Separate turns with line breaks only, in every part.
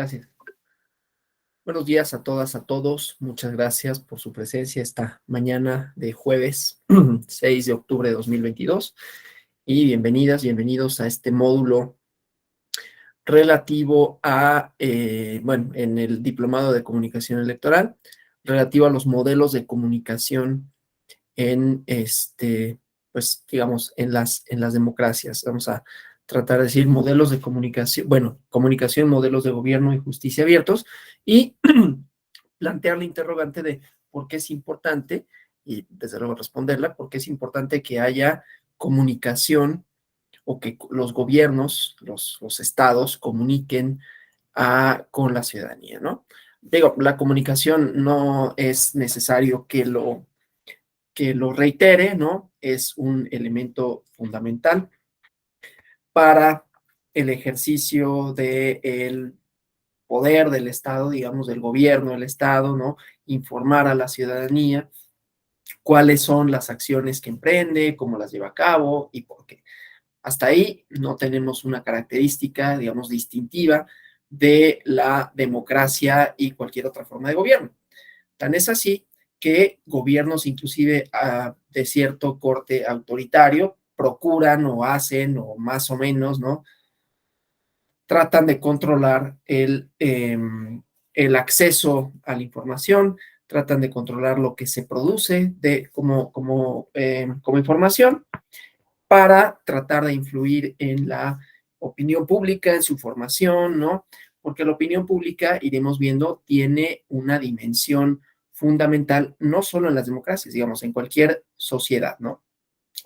Gracias. Buenos días a todas, a todos. Muchas gracias por su presencia esta mañana de jueves 6 de octubre de 2022 y bienvenidas, bienvenidos a este módulo relativo a, en el Diplomado de Comunicación Electoral, relativo a los modelos de comunicación en, pues, digamos, en las democracias. Vamos a tratar de decir modelos de comunicación, comunicación, modelos de gobierno y justicia abiertos, y plantear la interrogante de por qué es importante, y desde luego responderla, por qué es importante que haya comunicación o que los gobiernos, los estados, comuniquen con la ciudadanía, ¿no? Digo, la comunicación no es necesario que lo reitere, ¿no? Es un elemento fundamental para el ejercicio del poder del Estado, digamos, del gobierno del Estado, ¿no? Informar a la ciudadanía cuáles son las acciones que emprende, cómo las lleva a cabo y por qué. Hasta ahí no tenemos una característica, digamos, distintiva de la democracia y cualquier otra forma de gobierno. Tan es así que gobiernos inclusive de cierto corte autoritario procuran o hacen o más o menos, ¿no? Tratan de controlar el acceso a la información, tratan de controlar lo que se produce como información para tratar de influir en la opinión pública, en su formación, ¿no? Porque la opinión pública, iremos viendo, tiene una dimensión fundamental, no solo en las democracias, digamos, en cualquier sociedad, ¿no?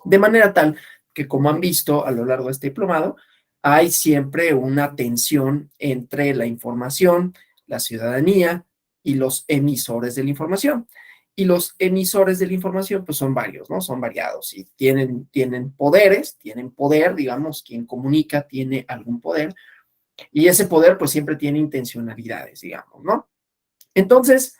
De manera tal que, como han visto a lo largo de este diplomado, hay siempre una tensión entre la información, la ciudadanía y los emisores de la información. Y los emisores de la información, pues son varios, ¿no? Son variados y tienen poderes, tienen poder, digamos, quien comunica tiene algún poder, y ese poder, pues siempre tiene intencionalidades, digamos, ¿no? Entonces,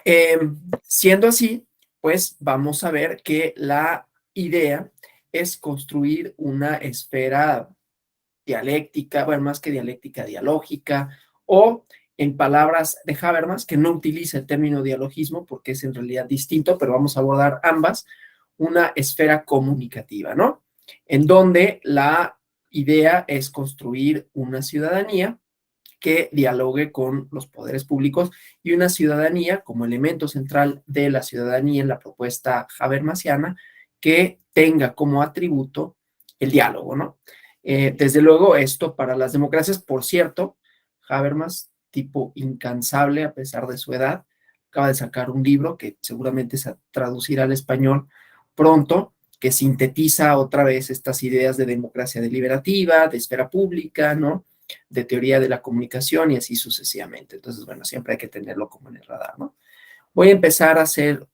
eh, siendo así, pues vamos a ver que la idea es construir una esfera dialéctica, bueno, más que dialéctica, dialógica, o en palabras de Habermas, que no utiliza el término dialogismo porque es en realidad distinto, pero vamos a abordar ambas, una esfera comunicativa, ¿no? En donde la idea es construir una ciudadanía que dialogue con los poderes públicos y una ciudadanía como elemento central de la ciudadanía en la propuesta habermasiana que tenga como atributo el diálogo, ¿no? Desde luego, esto para las democracias, por cierto, Habermas, tipo incansable a pesar de su edad, acaba de sacar un libro que seguramente se traducirá al español pronto, que sintetiza otra vez estas ideas de democracia deliberativa, de esfera pública, ¿no? De teoría de la comunicación y así sucesivamente. Entonces, bueno, siempre hay que tenerlo como en el radar, ¿no? Voy a empezar a hacer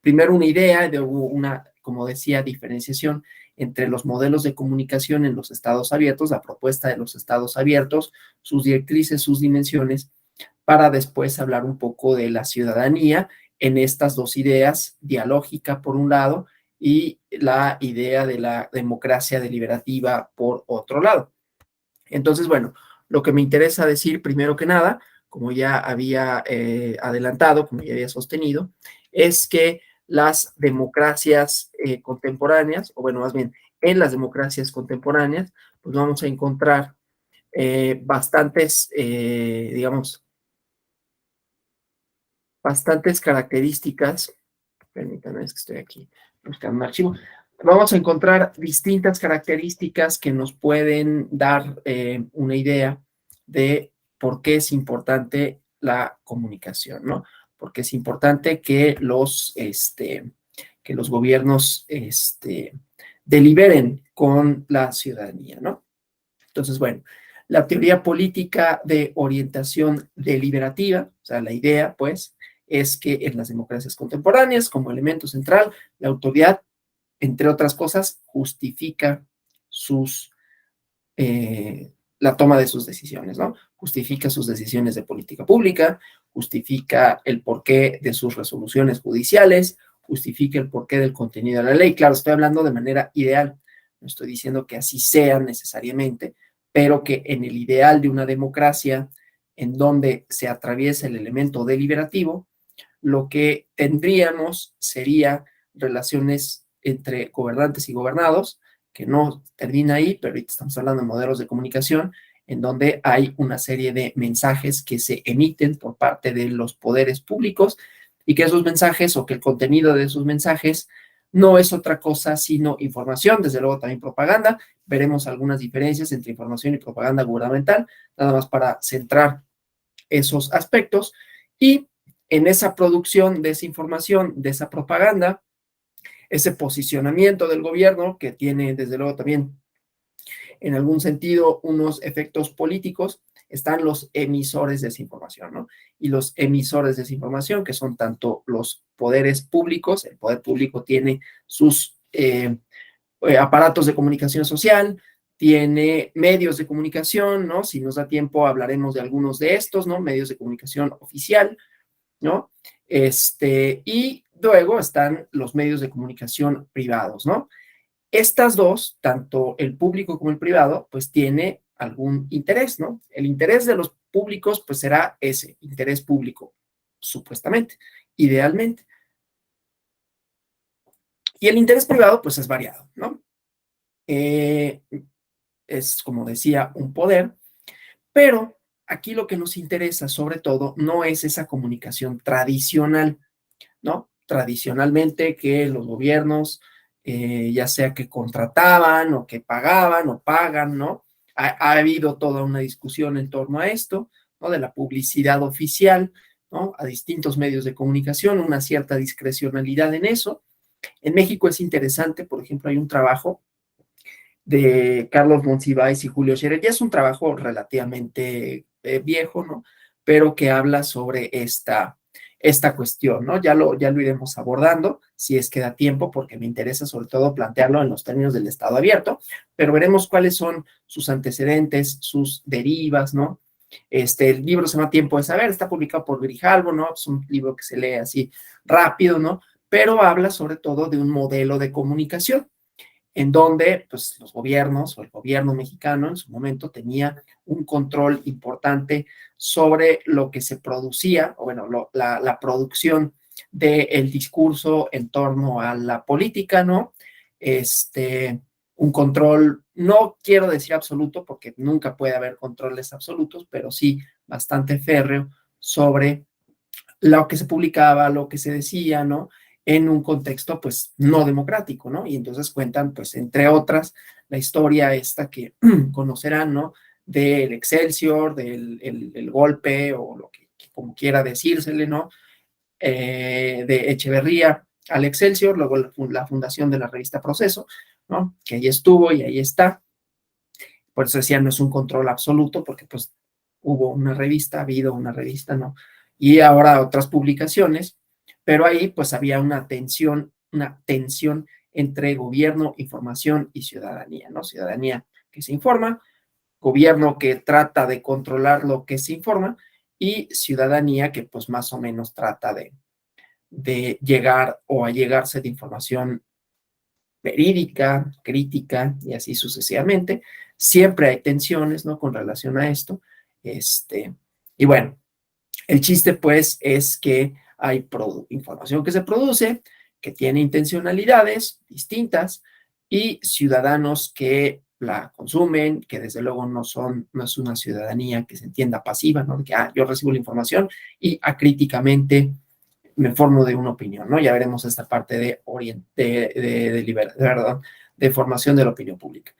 primero una idea de una, como decía, diferenciación entre los modelos de comunicación en los estados abiertos, la propuesta de los estados abiertos, sus directrices, sus dimensiones, para después hablar un poco de la ciudadanía en estas dos ideas, dialógica por un lado y la idea de la democracia deliberativa por otro lado. Entonces, bueno, lo que me interesa decir primero que nada, como ya había adelantado, como ya había sostenido, es que las democracias contemporáneas, o bueno, más bien, en las democracias contemporáneas, pues vamos a encontrar bastantes características. Permítanme, es que estoy aquí buscando un archivo. Vamos a encontrar distintas características que nos pueden dar una idea de por qué es importante la comunicación, ¿no? Porque es importante que los gobiernos deliberen con la ciudadanía, ¿no? Entonces, bueno, la teoría política de orientación deliberativa, o sea, la idea, pues, es que en las democracias contemporáneas, como elemento central, la autoridad, entre otras cosas, justifica sus, la toma de sus decisiones, ¿no? Justifica sus decisiones de política pública, justifica el porqué de sus resoluciones judiciales, justifica el porqué del contenido de la ley. Claro, estoy hablando de manera ideal, no estoy diciendo que así sea necesariamente, pero que en el ideal de una democracia en donde se atraviesa el elemento deliberativo, lo que tendríamos sería relaciones entre gobernantes y gobernados, que no termina ahí, pero ahorita estamos hablando de modelos de comunicación, en donde hay una serie de mensajes que se emiten por parte de los poderes públicos y que esos mensajes o que el contenido de esos mensajes no es otra cosa sino información, desde luego también propaganda. Veremos algunas diferencias entre información y propaganda gubernamental, nada más para centrar esos aspectos. Y en esa producción de esa información, de esa propaganda, ese posicionamiento del gobierno, que tiene desde luego también en algún sentido unos efectos políticos, están los emisores de esa información, ¿no? Y los emisores de esa información, que son tanto los poderes públicos, el poder público tiene sus aparatos de comunicación social, tiene medios de comunicación, ¿no? Si nos da tiempo hablaremos de algunos de estos, ¿no? Medios de comunicación oficial, ¿no? Y luego están los medios de comunicación privados, ¿no? Estas dos, tanto el público como el privado, pues tiene algún interés, ¿no? El interés de los públicos, pues será ese, interés público, supuestamente, idealmente. Y el interés privado, pues es variado, ¿no? Es, como decía, un poder, pero aquí lo que nos interesa sobre todo no es esa comunicación tradicional, ¿no? Tradicionalmente que los gobiernos, ya sea que contrataban o que pagaban o pagan, ¿no? Ha habido toda una discusión en torno a esto, ¿no? De la publicidad oficial, ¿no? A distintos medios de comunicación, una cierta discrecionalidad en eso. En México es interesante, por ejemplo, hay un trabajo de Carlos Monsiváis y Julio Scherer. Ya es un trabajo relativamente viejo, ¿no? Pero que habla sobre esta cuestión, ¿no? Ya lo iremos abordando, si es que da tiempo, porque me interesa sobre todo plantearlo en los términos del Estado abierto, pero veremos cuáles son sus antecedentes, sus derivas, ¿no? El libro se llama Tiempo de Saber, está publicado por Grijalvo, ¿no? Es un libro que se lee así rápido, ¿no? Pero habla sobre todo de un modelo de comunicación en donde pues, los gobiernos o el gobierno mexicano en su momento tenía un control importante sobre lo que se producía, o bueno, la producción del discurso en torno a la política, ¿no? Un control, no quiero decir absoluto, porque nunca puede haber controles absolutos, pero sí bastante férreo sobre lo que se publicaba, lo que se decía, ¿no? En un contexto, pues, no democrático, ¿no? Y entonces cuentan, pues, entre otras, la historia esta que conocerán, ¿no? Del Excelsior, del golpe, o lo que como quiera decírsele, ¿no? De Echeverría al Excelsior, luego la fundación de la revista Proceso, ¿no? Que ahí estuvo y ahí está. Por eso decía, no es un control absoluto, porque pues hubo una revista, ha habido una revista, ¿no? Y ahora otras publicaciones, pero ahí pues había una tensión entre gobierno, información y ciudadanía, ¿no? Ciudadanía que se informa, gobierno que trata de controlar lo que se informa y ciudadanía que pues más o menos trata de llegar o allegarse de información verídica, crítica y así sucesivamente. Siempre hay tensiones, ¿no? Con relación a esto. Y bueno, el chiste pues es que hay información que se produce, que tiene intencionalidades distintas y ciudadanos que la consumen, que desde luego no es una ciudadanía que se entienda pasiva, ¿no? De que yo recibo la información y acríticamente me formo de una opinión, ¿no? Ya veremos esta parte de formación de la opinión pública.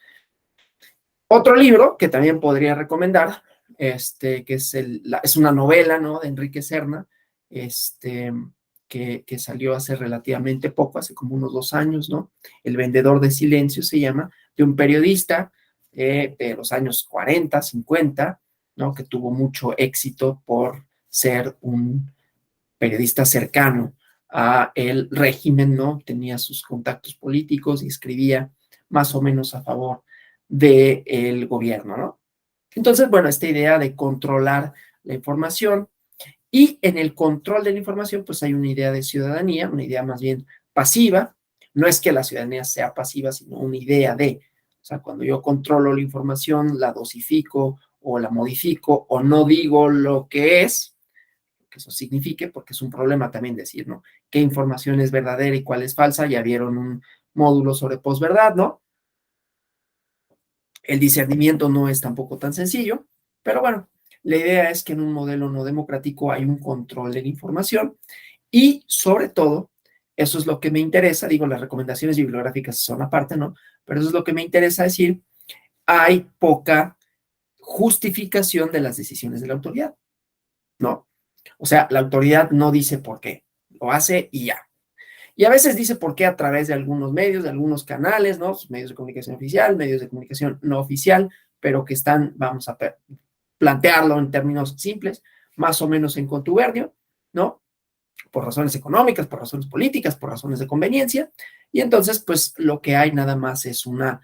Otro libro que también podría recomendar, que es una novela, ¿no? De Enrique Serna, que salió hace relativamente poco, hace como unos 2 años, ¿no? El vendedor de silencio se llama, de un periodista de los años 40, 50, ¿no? Que tuvo mucho éxito por ser un periodista cercano a el régimen, ¿no? Tenía sus contactos políticos y escribía más o menos a favor del gobierno, ¿no? Entonces, bueno, esta idea de controlar la información y en el control de la información, pues hay una idea de ciudadanía, una idea más bien pasiva. No es que la ciudadanía sea pasiva, sino una idea de sea, cuando yo controlo la información, la dosifico o la modifico o no digo lo que es, que eso signifique, porque es un problema también decir, ¿no? ¿Qué información es verdadera y cuál es falsa? Ya vieron un módulo sobre posverdad, ¿no? El discernimiento no es tampoco tan sencillo, pero bueno, la idea es que en un modelo no democrático hay un control de la información y sobre todo, eso es lo que me interesa, digo, las recomendaciones bibliográficas son aparte, ¿no? Pero eso es lo que me interesa decir, hay poca justificación de las decisiones de la autoridad, ¿no? O sea, la autoridad no dice por qué, lo hace y ya. Y a veces dice por qué a través de algunos medios, de algunos canales, ¿no? Medios de comunicación oficial, medios de comunicación no oficial, pero que están, vamos a plantearlo en términos simples, más o menos en contubernio, ¿no? Por razones económicas, por razones políticas, por razones de conveniencia. Y entonces, pues lo que hay nada más es una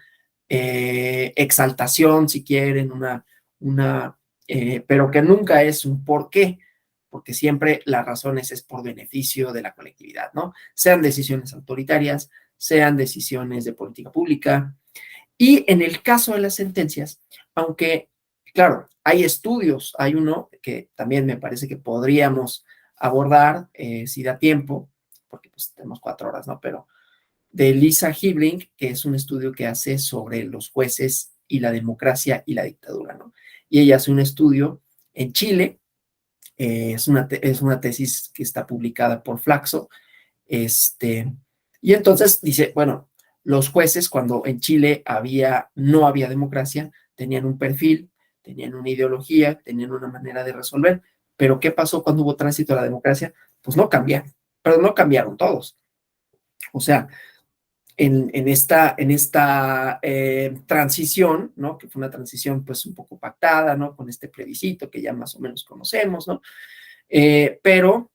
exaltación, si quieren, pero que nunca es un por qué, porque siempre las razones es por beneficio de la colectividad, ¿no? Sean decisiones autoritarias, sean decisiones de política pública. Y en el caso de las sentencias, aunque, claro, hay estudios, hay uno que también me parece que podríamos abordar, si da tiempo, porque pues tenemos 4 horas, ¿no? Pero de Lisa Hibling, que es un estudio que hace sobre los jueces y la democracia y la dictadura, ¿no? Y ella hace un estudio en Chile, es una tesis que está publicada por Flaxo, y entonces dice, bueno, los jueces cuando en Chile no había democracia, tenían un perfil, tenían una ideología, tenían una manera de resolver, pero ¿qué pasó cuando hubo tránsito a la democracia? Pues no cambiaron, pero no cambiaron todos. O sea, en esta transición, ¿no? Que fue una transición pues un poco pactada, ¿no? Con este plebiscito que ya más o menos conocemos, ¿no? Pero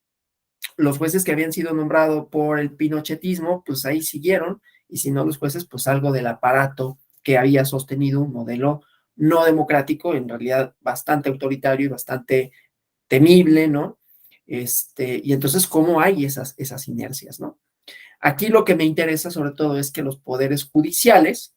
los jueces que habían sido nombrados por el pinochetismo, pues ahí siguieron, y si no los jueces, pues algo del aparato que había sostenido un modelo no democrático, en realidad bastante autoritario y bastante temible, ¿no? Y entonces, ¿cómo hay esas inercias, ¿no? Aquí lo que me interesa sobre todo es que los poderes judiciales,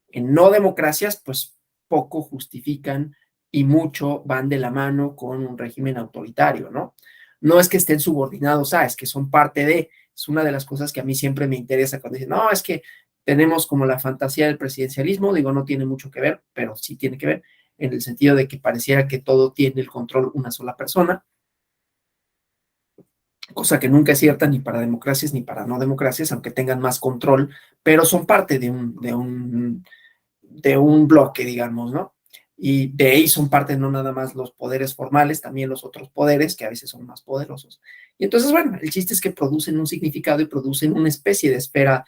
en no democracias, pues poco justifican y mucho van de la mano con un régimen autoritario, ¿no? No es que estén subordinados es que son parte de, es una de las cosas que a mí siempre me interesa cuando dicen, no, es que tenemos como la fantasía del presidencialismo, digo, no tiene mucho que ver, pero sí tiene que ver en el sentido de que pareciera que todo tiene el control una sola persona, cosa que nunca es cierta ni para democracias ni para no democracias, aunque tengan más control, pero son parte de un bloque, digamos, ¿no? Y de ahí son parte no nada más los poderes formales, también los otros poderes que a veces son más poderosos. Y entonces, bueno, el chiste es que producen un significado y producen una especie de esfera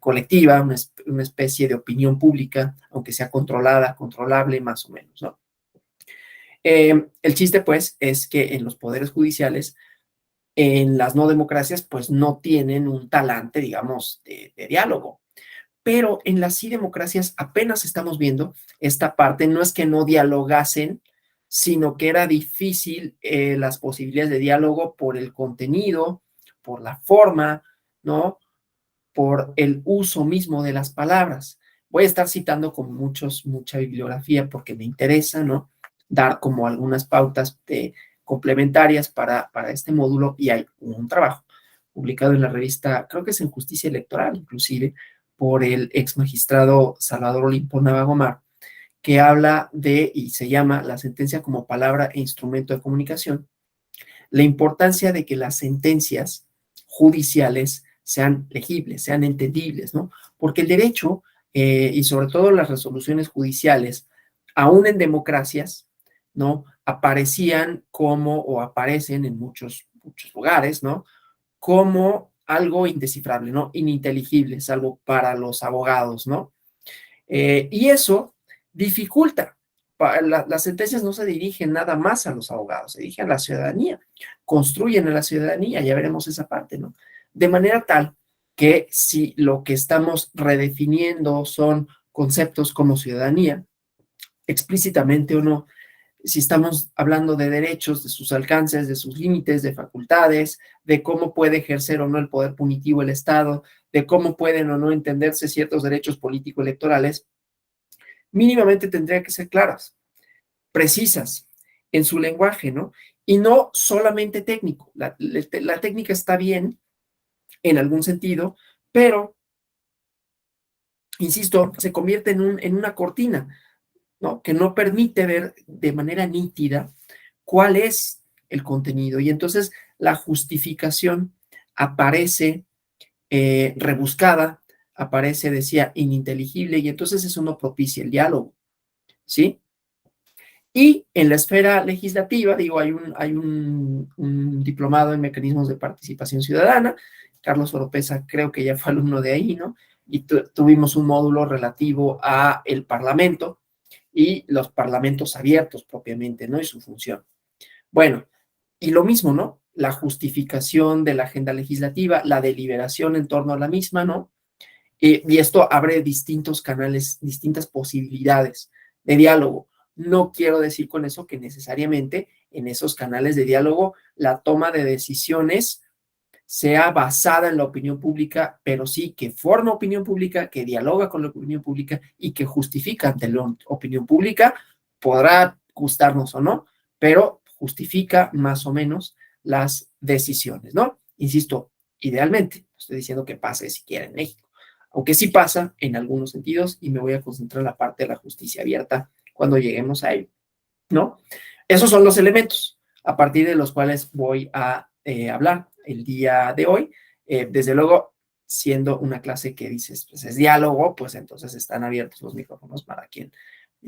colectiva, una especie de opinión pública, aunque sea controlada, controlable, más o menos, ¿no? El chiste, pues, es que en los poderes judiciales, en las no democracias, pues no tienen un talante, digamos, de diálogo. Pero en las sí democracias apenas estamos viendo esta parte, no es que no dialogasen, sino que era difícil las posibilidades de diálogo por el contenido, por la forma, ¿no? Por el uso mismo de las palabras. Voy a estar citando como mucha bibliografía porque me interesa, ¿no? Dar como algunas pautas complementarias para este módulo y hay un trabajo publicado en la revista, creo que es en Justicia Electoral, inclusive, por el ex magistrado Salvador Olimpo Navagomar, que habla y se llama La sentencia como palabra e instrumento de comunicación, la importancia de que las sentencias judiciales sean legibles, sean entendibles, ¿no? Porque el derecho y sobre todo las resoluciones judiciales, aún en democracias, ¿no? Aparecían o aparecen en muchos lugares, ¿no? Como algo indescifrable, ¿no? Ininteligible, salvo para los abogados, ¿no? Y eso dificulta. Las sentencias no se dirigen nada más a los abogados, se dirigen a la ciudadanía, construyen a la ciudadanía, ya veremos esa parte, ¿no? De manera tal que si lo que estamos redefiniendo son conceptos como ciudadanía, explícitamente o no, si estamos hablando de derechos, de sus alcances, de sus límites, de facultades, de cómo puede ejercer o no el poder punitivo el Estado, de cómo pueden o no entenderse ciertos derechos político-electorales, mínimamente tendría que ser claras, precisas en su lenguaje, ¿no? Y no solamente técnico. La técnica está bien en algún sentido, pero, insisto, se convierte en una cortina, ¿no? Que no permite ver de manera nítida cuál es el contenido. Y entonces la justificación aparece rebuscada, aparece, decía, ininteligible, y entonces eso no propicia el diálogo, ¿sí? Y en la esfera legislativa, digo, hay un diplomado en mecanismos de participación ciudadana. Carlos Oropesa creo que ya fue alumno de ahí, ¿no? Y tuvimos un módulo relativo a el Parlamento y los parlamentos abiertos propiamente, ¿no? Y su función. Bueno, y lo mismo, ¿no? La justificación de la agenda legislativa, la deliberación en torno a la misma, ¿no? Y esto abre distintos canales, distintas posibilidades de diálogo. No quiero decir con eso que necesariamente en esos canales de diálogo la toma de decisiones sea basada en la opinión pública, pero sí que forma opinión pública, que dialoga con la opinión pública y que justifica ante la opinión pública. Podrá gustarnos o no, pero justifica más o menos las decisiones, ¿no? Insisto, idealmente, no estoy diciendo que pase siquiera en México, aunque sí pasa en algunos sentidos, y me voy a concentrar en la parte de la justicia abierta cuando lleguemos a ello, ¿no? Esos son los elementos a partir de los cuales voy a hablar el día de hoy. Desde luego, siendo una clase que dices, pues es diálogo, pues entonces están abiertos los micrófonos para quien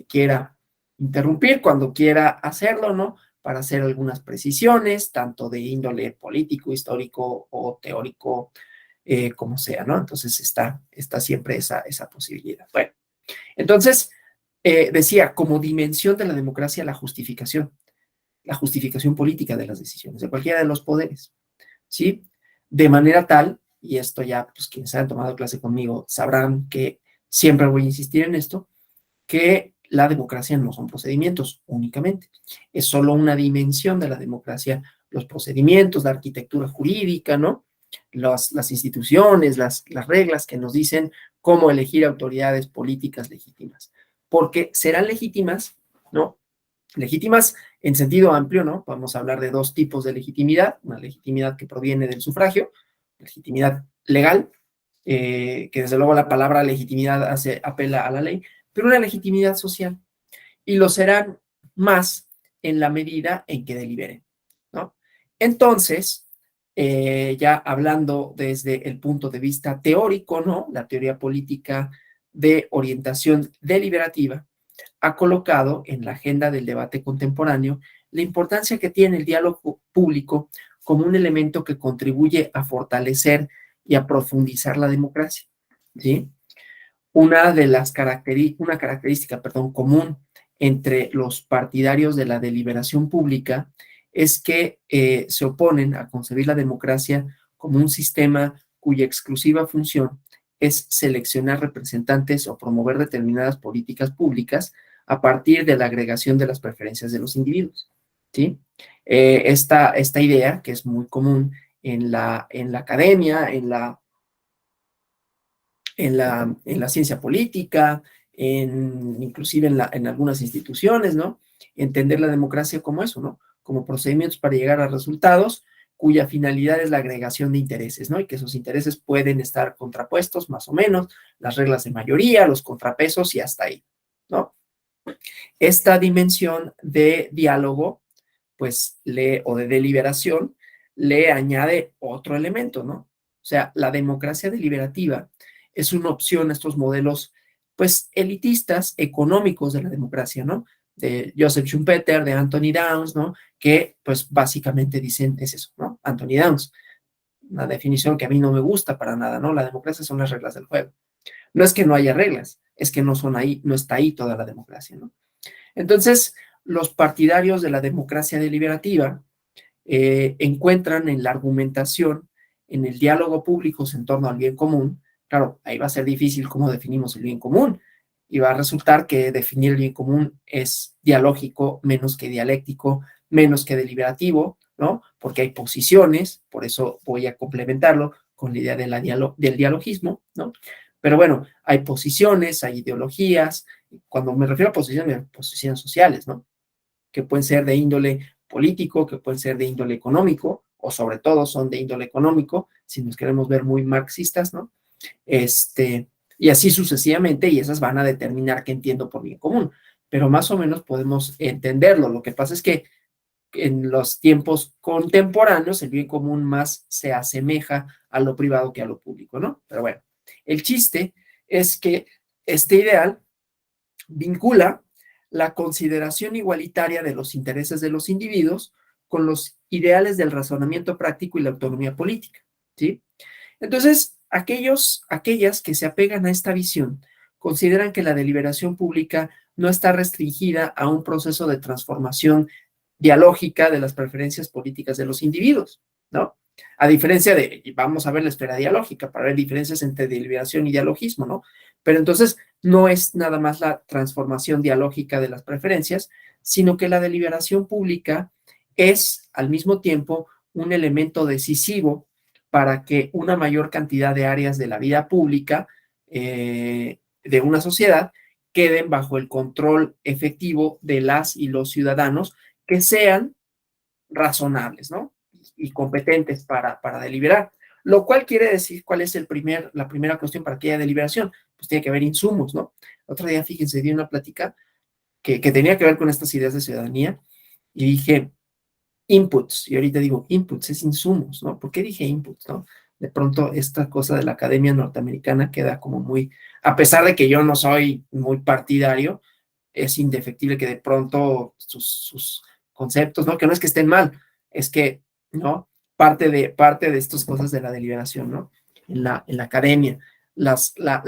quiera interrumpir, cuando quiera hacerlo, ¿no? Para hacer algunas precisiones, tanto de índole político, histórico o teórico, como sea, ¿no? Entonces está siempre esa posibilidad. Bueno, entonces, decía, como dimensión de la democracia, la justificación política de las decisiones, de cualquiera de los poderes, ¿sí? De manera tal, y esto ya, pues quienes han tomado clase conmigo sabrán que siempre voy a insistir en esto, que la democracia no son procedimientos únicamente, es solo una dimensión de la democracia, los procedimientos, la arquitectura jurídica, ¿no? Las instituciones, las reglas que nos dicen cómo elegir autoridades políticas legítimas, porque serán legítimas, ¿no? Legítimas en sentido amplio, ¿no? Podemos hablar de dos tipos de legitimidad, una legitimidad que proviene del sufragio, legitimidad legal, que desde luego la palabra legitimidad apela a la ley, pero una legitimidad social, y lo serán más en la medida en que deliberen, ¿no? Entonces, ya hablando desde el punto de vista teórico, ¿no? La teoría política de orientación deliberativa ha colocado en la agenda del debate contemporáneo la importancia que tiene el diálogo público como un elemento que contribuye a fortalecer y a profundizar la democracia, ¿sí? Una característica, perdón, común entre los partidarios de la deliberación pública es que se oponen a concebir la democracia como un sistema cuya exclusiva función es seleccionar representantes o promover determinadas políticas públicas a partir de la agregación de las preferencias de los individuos, ¿sí? Esta idea, que es muy común en la academia, en la ciencia política, inclusive en algunas instituciones, ¿no? Entender la democracia como eso, ¿no? Como procedimientos para llegar a resultados cuya finalidad es la agregación de intereses, ¿no? Y que esos intereses pueden estar contrapuestos, más o menos, las reglas de mayoría, los contrapesos y hasta ahí, ¿no? Esta dimensión de diálogo, pues, o de deliberación, le añade otro elemento, ¿no? O sea, la democracia deliberativa es una opción a estos modelos, pues, elitistas, económicos de la democracia, ¿no? De Joseph Schumpeter, de Anthony Downs, ¿no? Que, pues, básicamente dicen, es eso, ¿no? Anthony Downs, una definición que a mí no me gusta para nada, ¿no? La democracia son las reglas del juego. No es que no haya reglas, es que no son ahí, no está ahí toda la democracia, ¿no? Entonces, los partidarios de la democracia deliberativa encuentran en la argumentación, en el diálogo público en torno al bien común. Claro, ahí va a ser difícil cómo definimos el bien común. Y va a resultar que definir el bien común es dialógico menos que dialéctico, menos que deliberativo, ¿no? Porque hay posiciones, por eso voy a complementarlo con la idea de del dialogismo, ¿no? Pero bueno, hay posiciones, hay ideologías. Cuando me refiero a posiciones sociales, ¿no? Que pueden ser de índole político, que pueden ser de índole económico, o sobre todo son de índole económico, si nos queremos ver muy marxistas, ¿no? Y así sucesivamente, y esas van a determinar qué entiendo por bien común, pero más o menos podemos entenderlo. Lo que pasa es que en los tiempos contemporáneos el bien común más se asemeja a lo privado que a lo público, ¿no? Pero bueno, el chiste es que este ideal vincula la consideración igualitaria de los intereses de los individuos con los ideales del razonamiento práctico y la autonomía política, ¿sí? Entonces, aquellas que se apegan a esta visión consideran que la deliberación pública no está restringida a un proceso de transformación dialógica de las preferencias políticas de los individuos, ¿no? A diferencia de, vamos a ver la esfera dialógica para ver diferencias entre deliberación y dialogismo, ¿no? Pero entonces no es nada más la transformación dialógica de las preferencias, sino que la deliberación pública es al mismo tiempo un elemento decisivo para que una mayor cantidad de áreas de la vida pública de una sociedad queden bajo el control efectivo de las y los ciudadanos que sean razonables, ¿no? Y competentes para deliberar. Lo cual quiere decir, ¿cuál es la primera cuestión para que haya deliberación? Pues tiene que haber insumos, ¿no? Otro día, fíjense, di una plática que tenía que ver con estas ideas de ciudadanía y dije inputs, y ahorita digo inputs, es insumos, ¿no? ¿Por qué dije inputs, no? De pronto esta cosa de la academia norteamericana queda como muy, a pesar de que yo no soy muy partidario, es indefectible que de pronto sus conceptos, ¿no? Que no es que estén mal, es que, ¿no? Parte de estas cosas de la deliberación, ¿no? En la academia. La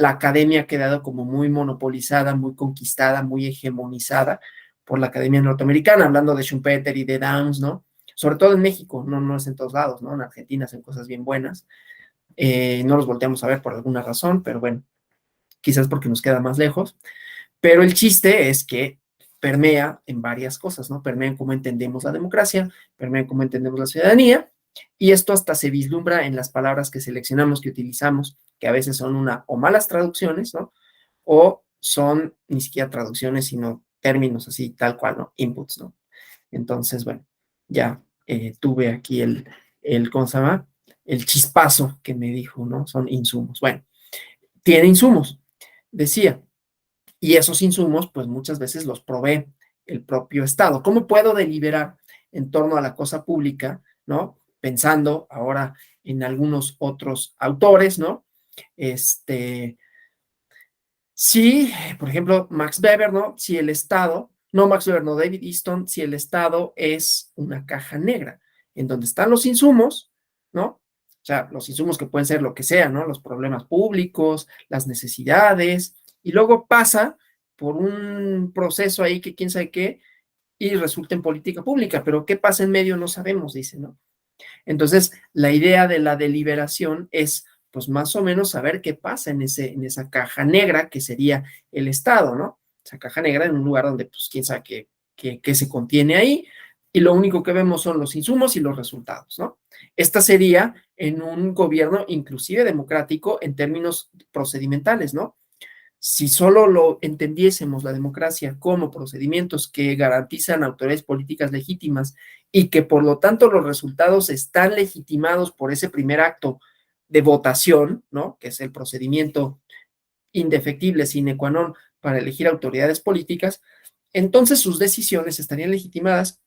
academia ha quedado como muy monopolizada, muy conquistada, muy hegemonizada por la academia norteamericana, hablando de Schumpeter y de Downs, ¿no? Sobre todo en México, no es en todos lados, ¿no? En Argentina hacen cosas bien buenas. No los volteamos a ver por alguna razón, pero bueno, quizás porque nos queda más lejos. Pero el chiste es que permea en varias cosas, ¿no? Permea en cómo entendemos la democracia, permea en cómo entendemos la ciudadanía, y esto hasta se vislumbra en las palabras que seleccionamos, que utilizamos, que a veces son una o malas traducciones, ¿no? O son ni siquiera traducciones, sino términos así, tal cual, ¿no? Inputs, ¿no? Entonces, bueno, ya tuve aquí ¿cómo se llama? El chispazo que me dijo, ¿no? Son insumos. Bueno, tiene insumos, decía, y esos insumos, pues muchas veces los provee el propio Estado. ¿Cómo puedo deliberar en torno a la cosa pública, ¿no? Pensando ahora en algunos otros autores, ¿no? Sí, por ejemplo, Max Weber, ¿no? Si el Estado, no Max Weber, no David Easton, si el Estado es una caja negra, en donde están los insumos, ¿no? O sea, los insumos que pueden ser lo que sea, ¿no? Los problemas públicos, las necesidades, y luego pasa por un proceso ahí que quién sabe qué, y resulta en política pública, pero qué pasa en medio no sabemos, dice, ¿no? Entonces, la idea de la deliberación es, pues, más o menos saber qué pasa en esa caja negra que sería el Estado, ¿no? Esa caja negra en un lugar donde, pues, quién sabe qué se contiene ahí, y lo único que vemos son los insumos y los resultados, ¿no? Esta sería en un gobierno inclusive democrático en términos procedimentales, ¿no? Si solo lo entendiésemos la democracia como procedimientos que garantizan autoridades políticas legítimas y que por lo tanto los resultados están legitimados por ese primer acto de votación, ¿no? Que es el procedimiento indefectible sine qua non para elegir autoridades políticas, entonces sus decisiones estarían legitimadas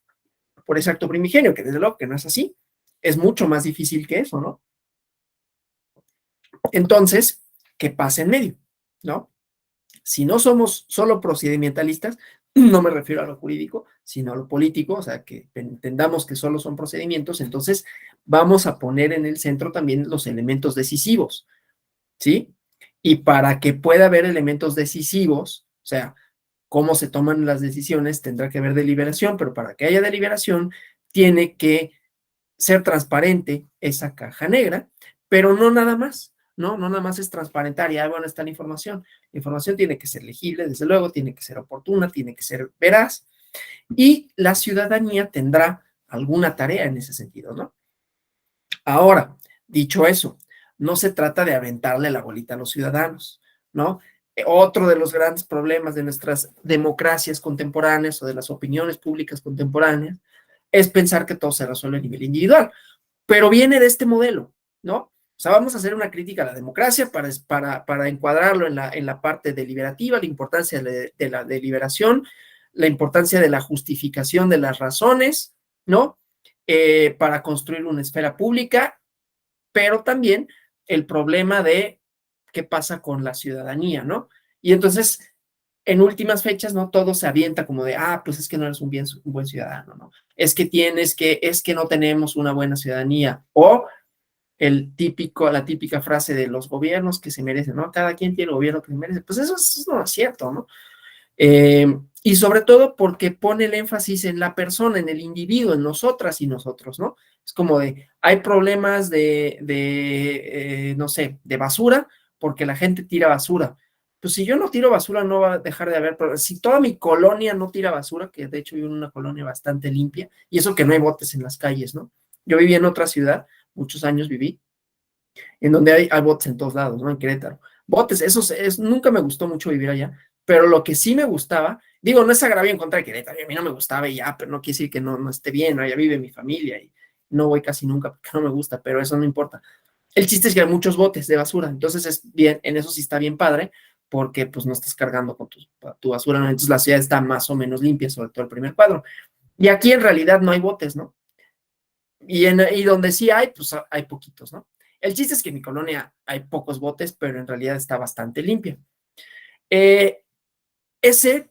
por ese acto primigenio, que desde luego que no es así. Es mucho más difícil que eso, ¿no? Entonces, ¿qué pasa en medio? ¿No? Si no somos solo procedimentalistas, no me refiero a lo jurídico, sino a lo político, o sea, que entendamos que solo son procedimientos, entonces vamos a poner en el centro también los elementos decisivos, ¿sí? Y para que pueda haber elementos decisivos, o sea, cómo se toman las decisiones, tendrá que haber deliberación, pero para que haya deliberación, tiene que ser transparente esa caja negra, pero no nada más. ¿no? No nada más es transparentar y, bueno, está la información. La información tiene que ser legible, desde luego, tiene que ser oportuna, tiene que ser veraz, y la ciudadanía tendrá alguna tarea en ese sentido, ¿no? Ahora, dicho eso, no se trata de aventarle la bolita a los ciudadanos, ¿no? Otro de los grandes problemas de nuestras democracias contemporáneas o de las opiniones públicas contemporáneas es pensar que todo se resuelve a nivel individual, pero viene de este modelo, ¿no? O sea, vamos a hacer una crítica a la democracia para encuadrarlo en la parte deliberativa, la importancia de la deliberación, la importancia de la justificación de las razones, ¿no? Para construir una esfera pública, pero también el problema de qué pasa con la ciudadanía, ¿no? Y entonces, en últimas fechas, ¿no? Todo se avienta como de, pues es que no eres un buen ciudadano, ¿no? Es que no tenemos una buena ciudadanía, o la típica frase de los gobiernos que se merecen, ¿no? Cada quien tiene el gobierno que se merece. Pues eso no es cierto, ¿no? Y sobre todo porque pone el énfasis en la persona, en el individuo, en nosotras y nosotros, ¿no? Es como de, hay problemas no sé, de basura, porque la gente tira basura. Pues si yo no tiro basura, no va a dejar de haber problemas. Si toda mi colonia no tira basura, que de hecho vivo en una colonia bastante limpia, y eso que no hay botes en las calles, ¿no? Yo viví en otra ciudad, muchos años viví, en donde hay botes en todos lados, ¿no? En Querétaro. Botes, nunca me gustó mucho vivir allá, pero lo que sí me gustaba, digo, no es agravio en contra de Querétaro, a mí no me gustaba y ya, pero no quiere decir que no esté bien, ¿no? Allá vive mi familia y no voy casi nunca porque no me gusta, pero eso no importa. El chiste es que hay muchos botes de basura, entonces es bien, en eso sí está bien padre, porque pues no estás cargando con tu basura, ¿no? Entonces la ciudad está más o menos limpia, sobre todo el primer cuadro. Y aquí en realidad no hay botes, ¿no? Y donde sí hay, pues hay poquitos, ¿no? El chiste es que en mi colonia hay pocos botes, pero en realidad está bastante limpia. Ese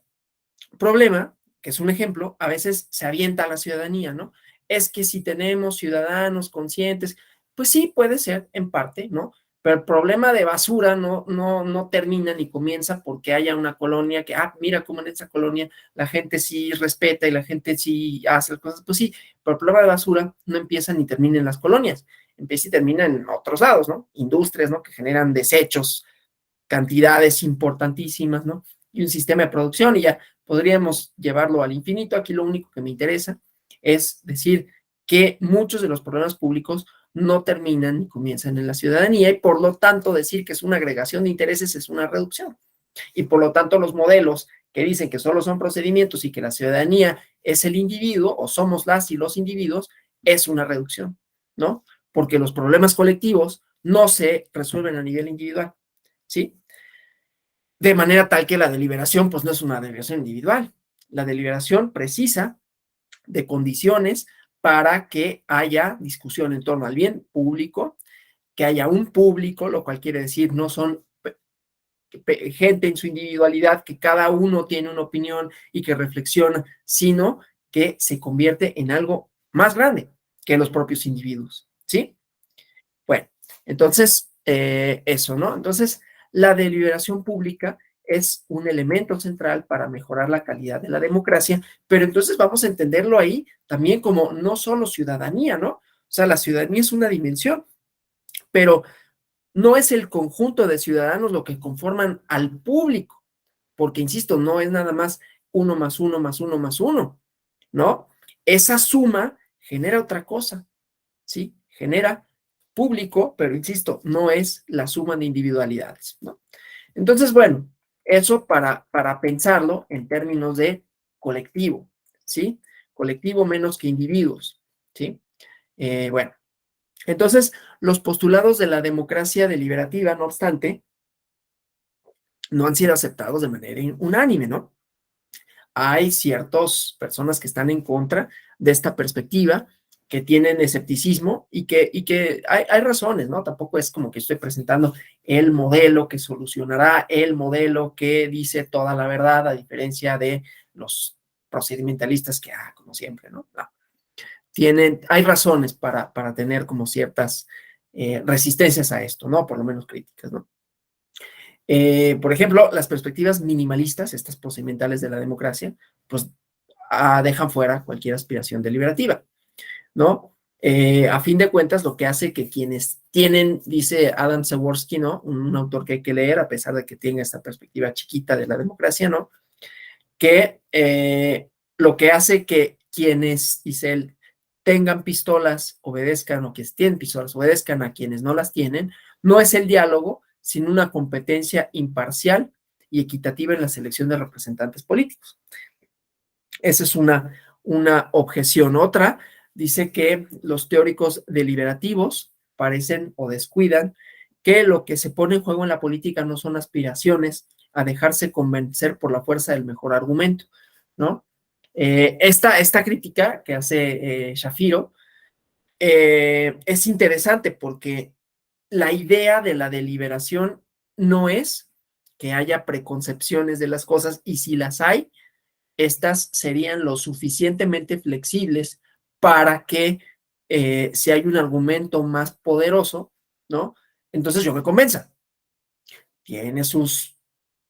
problema, que es un ejemplo, a veces se avienta a la ciudadanía, ¿no? Es que si tenemos ciudadanos conscientes, pues sí, puede ser en parte, ¿no? Pero el problema de basura no termina ni comienza porque haya una colonia que, mira cómo en esa colonia la gente sí respeta y la gente sí hace las cosas, pues sí, pero el problema de basura no empieza ni termina en las colonias, empieza y termina en otros lados, ¿no? Industrias, ¿no? Que generan desechos, cantidades importantísimas, ¿no? Y un sistema de producción, y ya podríamos llevarlo al infinito. Aquí lo único que me interesa es decir que muchos de los problemas públicos no terminan ni comienzan en la ciudadanía, y por lo tanto decir que es una agregación de intereses es una reducción. Y por lo tanto los modelos que dicen que solo son procedimientos y que la ciudadanía es el individuo, o somos las y los individuos, es una reducción, ¿no? Porque los problemas colectivos no se resuelven a nivel individual, ¿sí? De manera tal que la deliberación, pues no es una deliberación individual. La deliberación precisa de condiciones para que haya discusión en torno al bien público, que haya un público, lo cual quiere decir no son gente en su individualidad, que cada uno tiene una opinión y que reflexiona, sino que se convierte en algo más grande que los propios individuos, ¿sí? Bueno, entonces, eso, ¿no? Entonces, la deliberación pública es un elemento central para mejorar la calidad de la democracia, pero entonces vamos a entenderlo ahí también como no solo ciudadanía, ¿no? O sea, la ciudadanía es una dimensión, pero no es el conjunto de ciudadanos lo que conforman al público, porque, insisto, no es nada más uno más uno más uno más uno, ¿no? Esa suma genera otra cosa, ¿sí? Genera público, pero insisto, no es la suma de individualidades, ¿no? Entonces, bueno, eso para pensarlo en términos de colectivo, ¿sí? Colectivo menos que individuos, ¿sí? Bueno, entonces, los postulados de la democracia deliberativa, no obstante, no han sido aceptados de manera unánime, ¿no? Hay ciertas personas que están en contra de esta perspectiva, que tienen escepticismo y que hay razones, ¿no? Tampoco es como que estoy presentando el modelo que solucionará, el modelo que dice toda la verdad, a diferencia de los procedimentalistas que, como siempre, ¿no? No. Hay razones para tener como ciertas resistencias a esto, ¿no? Por lo menos críticas, ¿no? Por ejemplo, las perspectivas minimalistas, estas procedimentales de la democracia, pues dejan fuera cualquier aspiración deliberativa, ¿no? A fin de cuentas, lo que hace que quienes tienen, dice Adam Przeworski, ¿no? Un autor que hay que leer, a pesar de que tenga esta perspectiva chiquita de la democracia, ¿no? Que lo que hace que quienes, dice él, tengan pistolas, obedezcan, o que tienen pistolas, obedezcan a quienes no las tienen, no es el diálogo, sino una competencia imparcial y equitativa en la selección de representantes políticos. Esa es una objeción. Otra dice que los teóricos deliberativos parecen o descuidan que lo que se pone en juego en la política no son aspiraciones a dejarse convencer por la fuerza del mejor argumento, ¿no? Esta crítica que hace Shapiro es interesante porque la idea de la deliberación no es que haya preconcepciones de las cosas, y si las hay, estas serían lo suficientemente flexibles para que si hay un argumento más poderoso, ¿no? Entonces yo me convenza. Tiene sus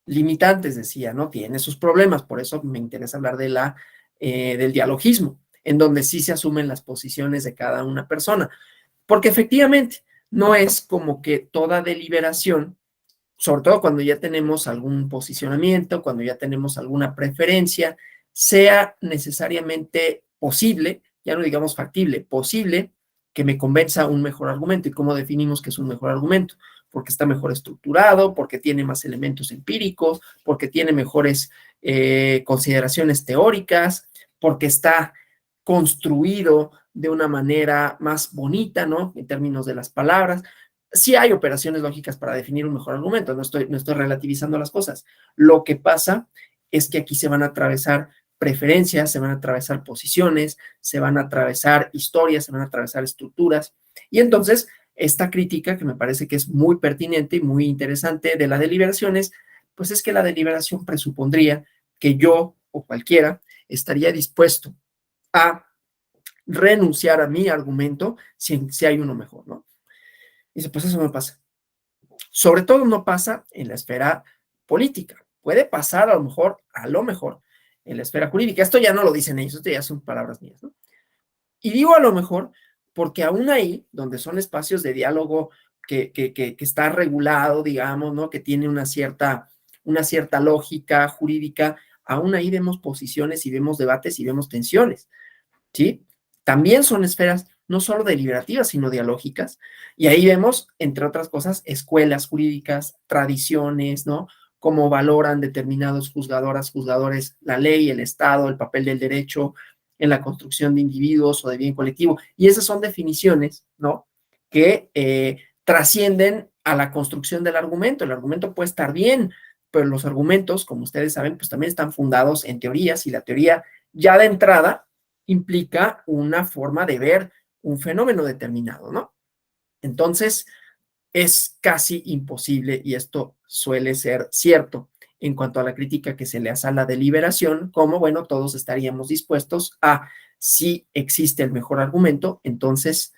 limitantes, decía, ¿no? Tiene sus problemas, por eso me interesa hablar del dialogismo, en donde sí se asumen las posiciones de cada una persona, porque efectivamente no es como que toda deliberación, sobre todo cuando ya tenemos algún posicionamiento, cuando ya tenemos alguna preferencia, sea necesariamente posible, ya no digamos factible, posible que me convenza un mejor argumento. ¿Y cómo definimos que es un mejor argumento? Porque está mejor estructurado, porque tiene más elementos empíricos, porque tiene mejores consideraciones teóricas, porque está construido de una manera más bonita, ¿no? En términos de las palabras. Sí hay operaciones lógicas para definir un mejor argumento, no estoy relativizando las cosas. Lo que pasa es que aquí se van a atravesar preferencias, se van a atravesar posiciones, se van a atravesar historias, se van a atravesar estructuras. Y entonces, esta crítica, que me parece que es muy pertinente y muy interesante de las deliberaciones, pues es que la deliberación presupondría que yo o cualquiera estaría dispuesto a renunciar a mi argumento si hay uno mejor, ¿no? Y dice, pues eso no pasa. Sobre todo no pasa en la esfera política. Puede pasar a lo mejor, en la esfera jurídica. Esto ya no lo dicen ellos, esto ya son palabras mías, ¿no? Y digo a lo mejor porque aún ahí, donde son espacios de diálogo que está regulado, digamos, ¿no? Que tiene una cierta lógica jurídica, aún ahí vemos posiciones y vemos debates y vemos tensiones, ¿sí? También son esferas no solo deliberativas, sino dialógicas, y ahí vemos, entre otras cosas, escuelas jurídicas, tradiciones, ¿no? Cómo valoran determinados juzgadores la ley, el Estado, el papel del derecho en la construcción de individuos o de bien colectivo, y esas son definiciones, ¿no? Que trascienden a la construcción del argumento. El argumento puede estar bien, pero los argumentos, como ustedes saben, pues también están fundados en teorías, y la teoría ya de entrada implica una forma de ver un fenómeno determinado, ¿no? Entonces, es casi imposible, y esto suele ser cierto en cuanto a la crítica que se le hace a la deliberación, como, bueno, todos estaríamos dispuestos a, si existe el mejor argumento, entonces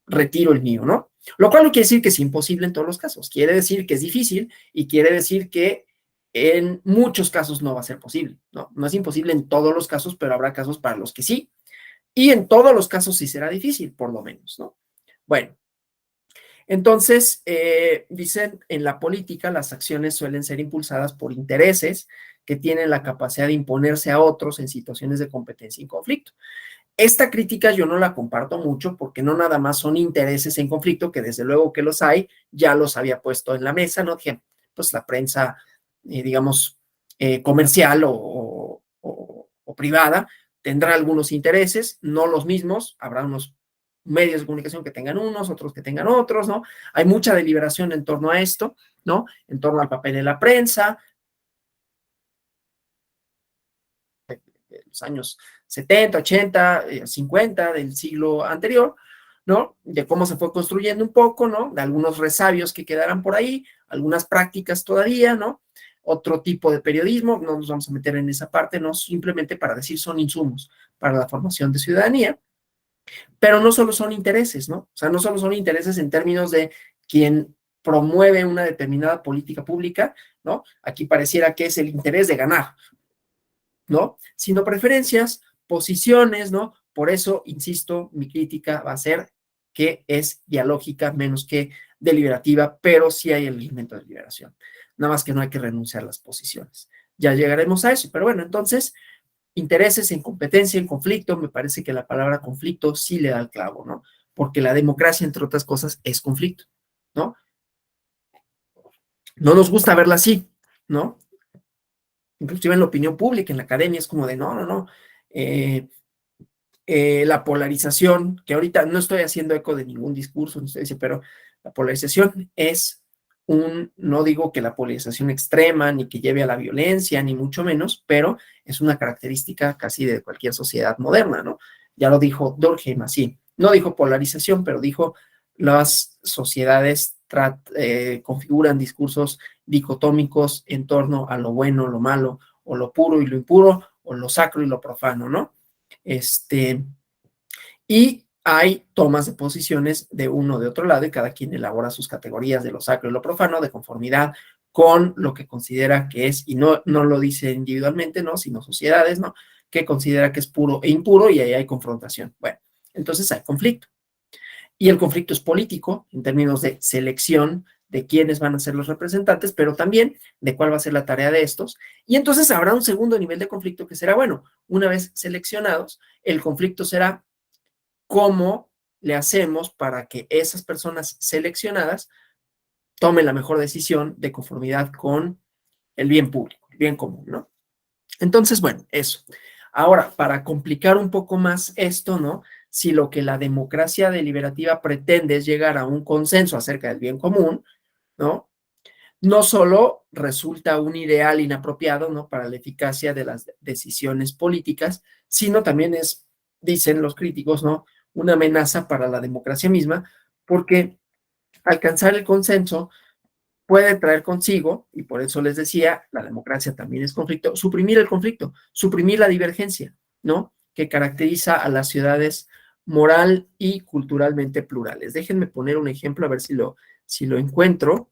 retiro el mío, ¿no? Lo cual no quiere decir que es imposible en todos los casos, quiere decir que es difícil, y quiere decir que en muchos casos no va a ser posible, ¿no? No es imposible en todos los casos, pero habrá casos para los que sí, y en todos los casos sí será difícil, por lo menos, ¿no? Bueno, entonces, dicen, en la política las acciones suelen ser impulsadas por intereses que tienen la capacidad de imponerse a otros en situaciones de competencia y conflicto. Esta crítica yo no la comparto mucho, porque no nada más son intereses en conflicto, que desde luego que los hay, ya los había puesto en la mesa, ¿no? Dije, pues la prensa, digamos, comercial o privada, tendrá algunos intereses, no los mismos, habrá unos medios de comunicación que tengan unos, otros que tengan otros, ¿no? Hay mucha deliberación en torno a esto, ¿no? En torno al papel de la prensa, los años 70, 80, 50 del siglo anterior, ¿no? De cómo se fue construyendo un poco, ¿no? De algunos resabios que quedaran por ahí, algunas prácticas todavía, ¿no? Otro tipo de periodismo, no nos vamos a meter en esa parte, no, simplemente para decir son insumos para la formación de ciudadanía, pero no solo son intereses, ¿no? O sea, no solo son intereses en términos de quien promueve una determinada política pública, ¿no? Aquí pareciera que es el interés de ganar, ¿no? Sino preferencias, posiciones, ¿no? Por eso, insisto, mi crítica va a ser que es dialógica menos que deliberativa, pero sí hay el elemento de deliberación. Nada más que no hay que renunciar a las posiciones. Ya llegaremos a eso, pero bueno, entonces, intereses en competencia, en conflicto, me parece que la palabra conflicto sí le da el clavo, ¿no? Porque la democracia, entre otras cosas, es conflicto, ¿no? No nos gusta verla así, ¿no? Inclusive en la opinión pública, en la academia, es como de no, no, no. La polarización, que ahorita no estoy haciendo eco de ningún discurso, no estoy diciendo, pero la polarización es no digo que la polarización extrema, ni que lleve a la violencia, ni mucho menos, pero es una característica casi de cualquier sociedad moderna, ¿no? Ya lo dijo Durkheim así. No dijo polarización, pero dijo las sociedades configuran discursos dicotómicos en torno a lo bueno, lo malo, o lo puro y lo impuro, o lo sacro y lo profano, ¿no? Y hay tomas de posiciones de uno o de otro lado y cada quien elabora sus categorías de lo sacro y lo profano de conformidad con lo que considera que es, y no lo dice individualmente, ¿no? Sino sociedades, ¿no? Que considera que es puro e impuro y ahí hay confrontación. Bueno, entonces hay conflicto. Y el conflicto es político en términos de selección de quiénes van a ser los representantes, pero también de cuál va a ser la tarea de estos. Y entonces habrá un segundo nivel de conflicto que será, bueno, una vez seleccionados, el conflicto será cómo le hacemos para que esas personas seleccionadas tomen la mejor decisión de conformidad con el bien público, el bien común, ¿no? Entonces, bueno, eso. Ahora, para complicar un poco más esto, ¿no? Si lo que la democracia deliberativa pretende es llegar a un consenso acerca del bien común, ¿no? No solo resulta un ideal inapropiado, ¿no? Para la eficacia de las decisiones políticas, sino también es, dicen los críticos, ¿no? Una amenaza para la democracia misma, porque alcanzar el consenso puede traer consigo, y por eso les decía, la democracia también es conflicto, suprimir el conflicto, suprimir la divergencia, ¿no? Que caracteriza a las ciudades moral y culturalmente plurales. Déjenme poner un ejemplo, a ver si lo encuentro.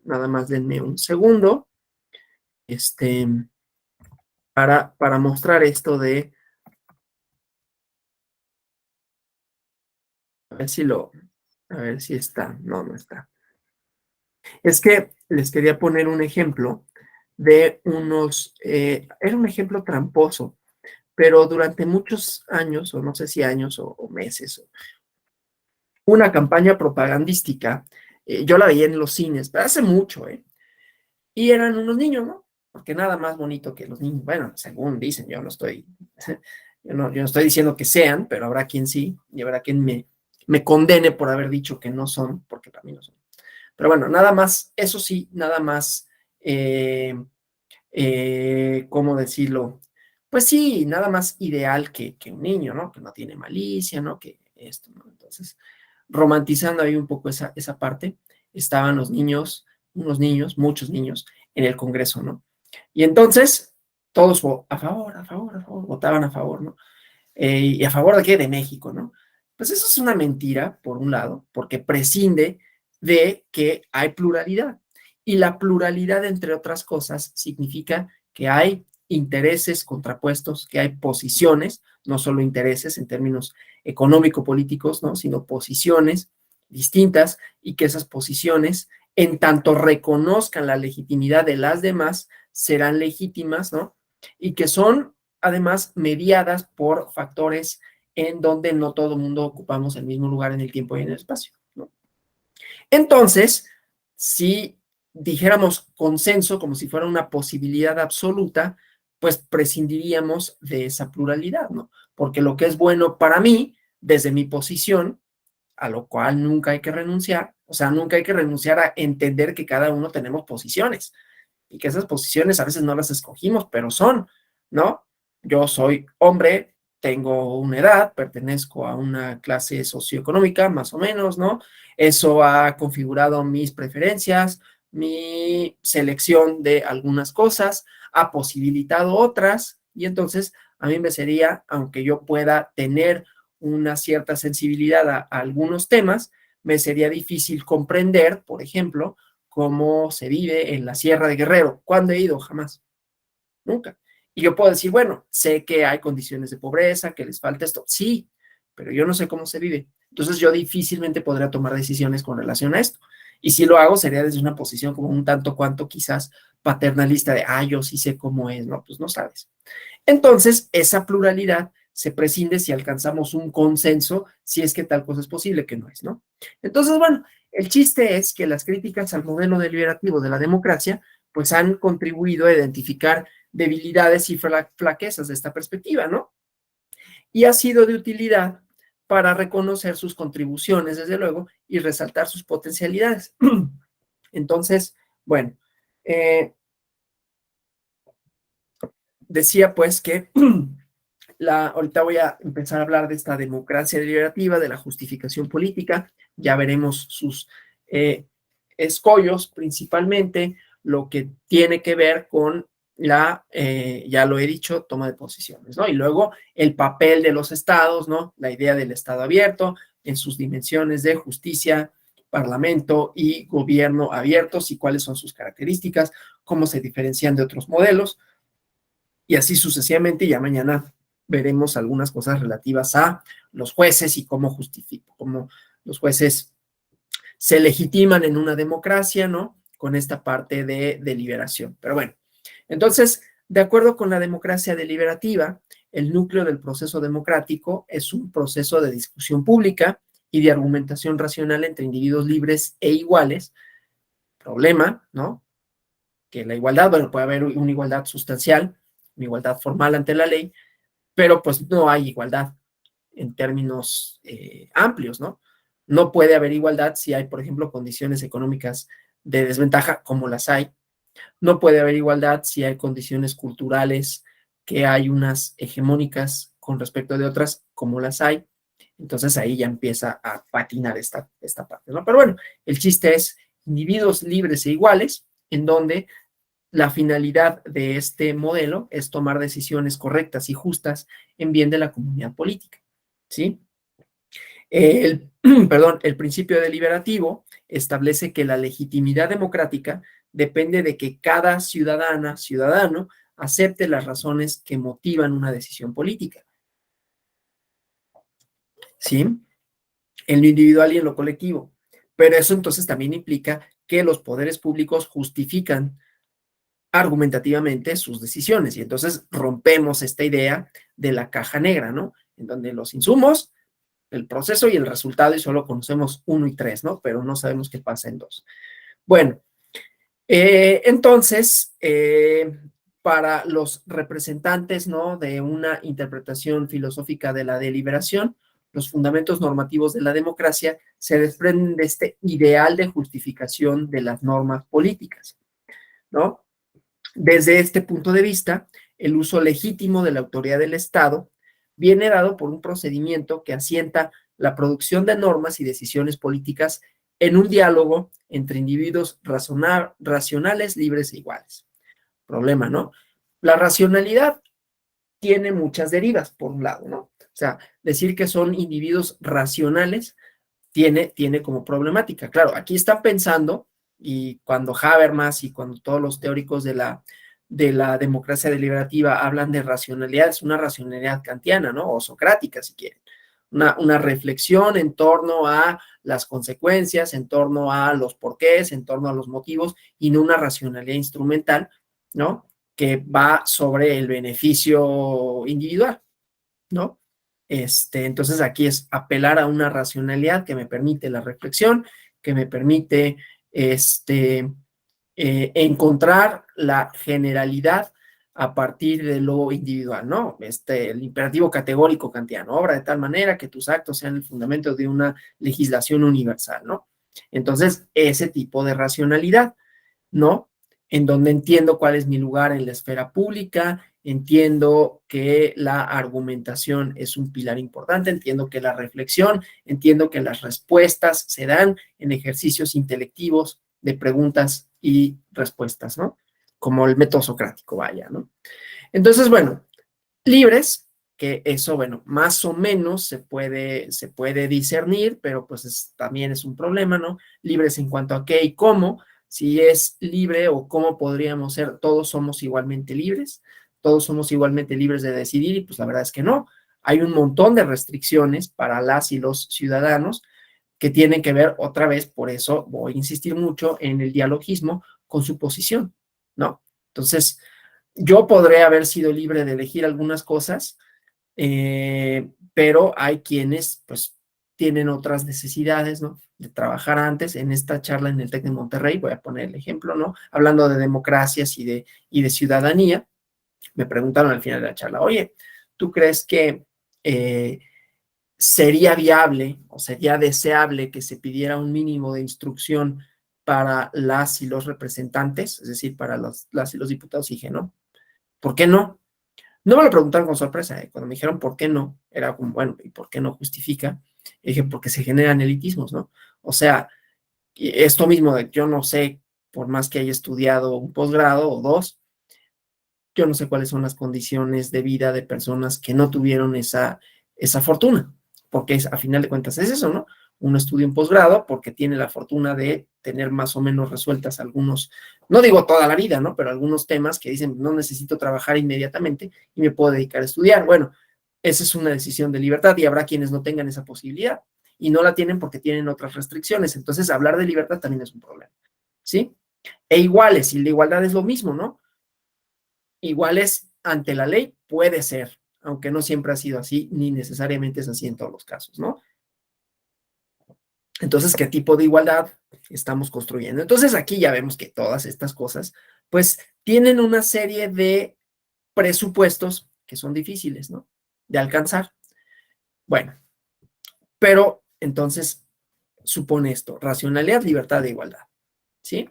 Nada más denme un segundo, este, para mostrar esto de, a ver si a ver si está, no está. Es que les quería poner un ejemplo de era un ejemplo tramposo, pero durante muchos años, o no sé si años o meses, una campaña propagandística, yo la veía en los cines, pero hace mucho, y eran unos niños, ¿no? Porque nada más bonito que los niños, bueno, según dicen, yo no estoy, yo no estoy diciendo que sean, pero habrá quien sí, y habrá quien me condene por haber dicho que no son, porque para mí no son. Pero bueno, nada más, eso sí, nada más, ¿cómo decirlo? Pues sí, nada más ideal que un niño, ¿no? Que no tiene malicia, ¿no? Que esto, ¿no? Entonces, romantizando ahí un poco esa parte, estaban los niños, unos niños, muchos niños, en el Congreso, ¿no? Y entonces, todos a favor, a favor, a favor, votaban a favor, ¿no? ¿Y a favor de qué? De México, ¿no? Pues eso es una mentira, por un lado, porque prescinde de que hay pluralidad. Y la pluralidad, entre otras cosas, significa que hay intereses contrapuestos, que hay posiciones, no solo intereses en términos económico-políticos, ¿no? Sino posiciones distintas y que esas posiciones, en tanto reconozcan la legitimidad de las demás, serán legítimas, ¿no? Y que son además mediadas por factores en donde no todo el mundo ocupamos el mismo lugar en el tiempo y en el espacio, ¿no? Entonces, si dijéramos consenso como si fuera una posibilidad absoluta, pues prescindiríamos de esa pluralidad, ¿no? Porque lo que es bueno para mí, desde mi posición, a lo cual nunca hay que renunciar, o sea, nunca hay que renunciar a entender que cada uno tenemos posiciones y que esas posiciones a veces no las escogimos, pero son, ¿no? Yo soy hombre, tengo una edad, pertenezco a una clase socioeconómica, más o menos, ¿no? Eso ha configurado mis preferencias, mi selección de algunas cosas, ha posibilitado otras, y entonces a mí me sería, aunque yo pueda tener una cierta sensibilidad a algunos temas, me sería difícil comprender, por ejemplo, cómo se vive en la Sierra de Guerrero. ¿Cuándo he ido? Jamás, nunca. Y yo puedo decir, bueno, sé que hay condiciones de pobreza, que les falta esto, sí, pero yo no sé cómo se vive. Entonces yo difícilmente podría tomar decisiones con relación a esto. Y si lo hago sería desde una posición como un tanto cuanto quizás paternalista de, yo sí sé cómo es, no, pues no sabes. Entonces, esa pluralidad se prescinde si alcanzamos un consenso, si es que tal cosa es posible, que no es, ¿no? Entonces, bueno, el chiste es que las críticas al modelo deliberativo de la democracia, pues han contribuido a identificar debilidades y flaquezas de esta perspectiva, ¿no? Y ha sido de utilidad para reconocer sus contribuciones, desde luego, y resaltar sus potencialidades. Entonces, bueno, eh, decía pues que ahorita voy a empezar a hablar de esta democracia deliberativa, de la justificación política, ya veremos sus escollos, principalmente lo que tiene que ver con ya lo he dicho, toma de posiciones, ¿no? Y luego el papel de los estados, ¿no? La idea del estado abierto en sus dimensiones de justicia, parlamento y gobierno abiertos y cuáles son sus características, cómo se diferencian de otros modelos y así sucesivamente. Ya mañana veremos algunas cosas relativas a los jueces y cómo los jueces se legitiman en una democracia, ¿no? Con esta parte de deliberación. Pero bueno, entonces, de acuerdo con la democracia deliberativa, el núcleo del proceso democrático es un proceso de discusión pública y de argumentación racional entre individuos libres e iguales. Problema, ¿no? Que la igualdad, bueno, puede haber una igualdad sustancial, una igualdad formal ante la ley, pero pues no hay igualdad en términos amplios, ¿no? No puede haber igualdad si hay, por ejemplo, condiciones económicas de desventaja, como las hay. No puede haber igualdad si hay condiciones culturales, que hay unas hegemónicas con respecto de otras, como las hay. Entonces ahí ya empieza a patinar esta parte, ¿no? Pero bueno, el chiste es individuos libres e iguales, en donde la finalidad de este modelo es tomar decisiones correctas y justas en bien de la comunidad política, ¿sí? Perdón, el principio deliberativo establece que la legitimidad democrática depende de que cada ciudadano, acepte las razones que motivan una decisión política, ¿sí? En lo individual y en lo colectivo. Pero eso entonces también implica que los poderes públicos justifican argumentativamente sus decisiones. Y entonces rompemos esta idea de la caja negra, ¿no? En donde los insumos, el proceso y el resultado, y solo conocemos 1 y 3, ¿no? Pero no sabemos qué pasa en 2. Bueno, entonces, para los representantes, ¿no? De una interpretación filosófica de la deliberación, los fundamentos normativos de la democracia se desprenden de este ideal de justificación de las normas políticas, ¿no? Desde este punto de vista, el uso legítimo de la autoridad del Estado viene dado por un procedimiento que asienta la producción de normas y decisiones políticas en un diálogo entre individuos racionales, libres e iguales. Problema, ¿no? La racionalidad tiene muchas derivas, por un lado, ¿no? O sea, decir que son individuos racionales tiene como problemática. Claro, aquí están pensando, y cuando Habermas y cuando todos los teóricos de la democracia deliberativa hablan de racionalidad, es una racionalidad kantiana, ¿no? O socrática, si quieren. Una reflexión en torno a las consecuencias, en torno a los porqués, en torno a los motivos, y no una racionalidad instrumental, ¿no? Que va sobre el beneficio individual, ¿no? Entonces aquí es apelar a una racionalidad que me permite la reflexión, que me permite encontrar la generalidad a partir de lo individual, ¿no? El imperativo categórico kantiano, obra de tal manera que tus actos sean el fundamento de una legislación universal, ¿no? Entonces, ese tipo de racionalidad, ¿no? En donde entiendo cuál es mi lugar en la esfera pública, entiendo que la argumentación es un pilar importante, entiendo que la reflexión, entiendo que las respuestas se dan en ejercicios intelectivos de preguntas y respuestas, ¿no? Como el método socrático, vaya, ¿no? Entonces, bueno, libres, que eso, bueno, más o menos se puede discernir, pero pues también es un problema, ¿no? Libres en cuanto a qué y cómo, si es libre o cómo podríamos ser, todos somos igualmente libres, todos somos igualmente libres de decidir y pues la verdad es que no. Hay un montón de restricciones para las y los ciudadanos que tienen que ver otra vez, por eso voy a insistir mucho en el dialogismo con su posición, ¿no? Entonces, yo podré haber sido libre de elegir algunas cosas, pero hay quienes, pues, tienen otras necesidades, ¿no? De trabajar antes. En esta charla en el TEC de Monterrey, voy a poner el ejemplo, ¿no? Hablando de democracias y de ciudadanía, me preguntaron al final de la charla, oye, ¿tú crees que sería viable o sería deseable que se pidiera un mínimo de instrucción para las y los representantes, es decir, para las y los diputados? Y dije, no, ¿por qué no? No me lo preguntaron con sorpresa, ¿eh? Cuando me dijeron por qué no, era como, bueno, ¿y por qué no justifica? Y dije, porque se generan elitismos, ¿no? O sea, esto mismo de yo no sé, por más que haya estudiado un posgrado o dos, yo no sé cuáles son las condiciones de vida de personas que no tuvieron esa fortuna, porque a final de cuentas es eso, ¿no? Uno estudia un posgrado porque tiene la fortuna de tener más o menos resueltas algunos, no digo toda la vida, ¿no? Pero algunos temas que dicen, no necesito trabajar inmediatamente y me puedo dedicar a estudiar. Bueno, esa es una decisión de libertad y habrá quienes no tengan esa posibilidad y no la tienen porque tienen otras restricciones. Entonces, hablar de libertad también es un problema, ¿sí? E iguales, y la igualdad es lo mismo, ¿no? Iguales ante la ley puede ser, aunque no siempre ha sido así, ni necesariamente es así en todos los casos, ¿no? Entonces, ¿qué tipo de igualdad estamos construyendo? Entonces, aquí ya vemos que todas estas cosas, pues, tienen una serie de presupuestos que son difíciles, ¿no? De alcanzar. Bueno, pero entonces supone esto, racionalidad, libertad e igualdad, ¿sí?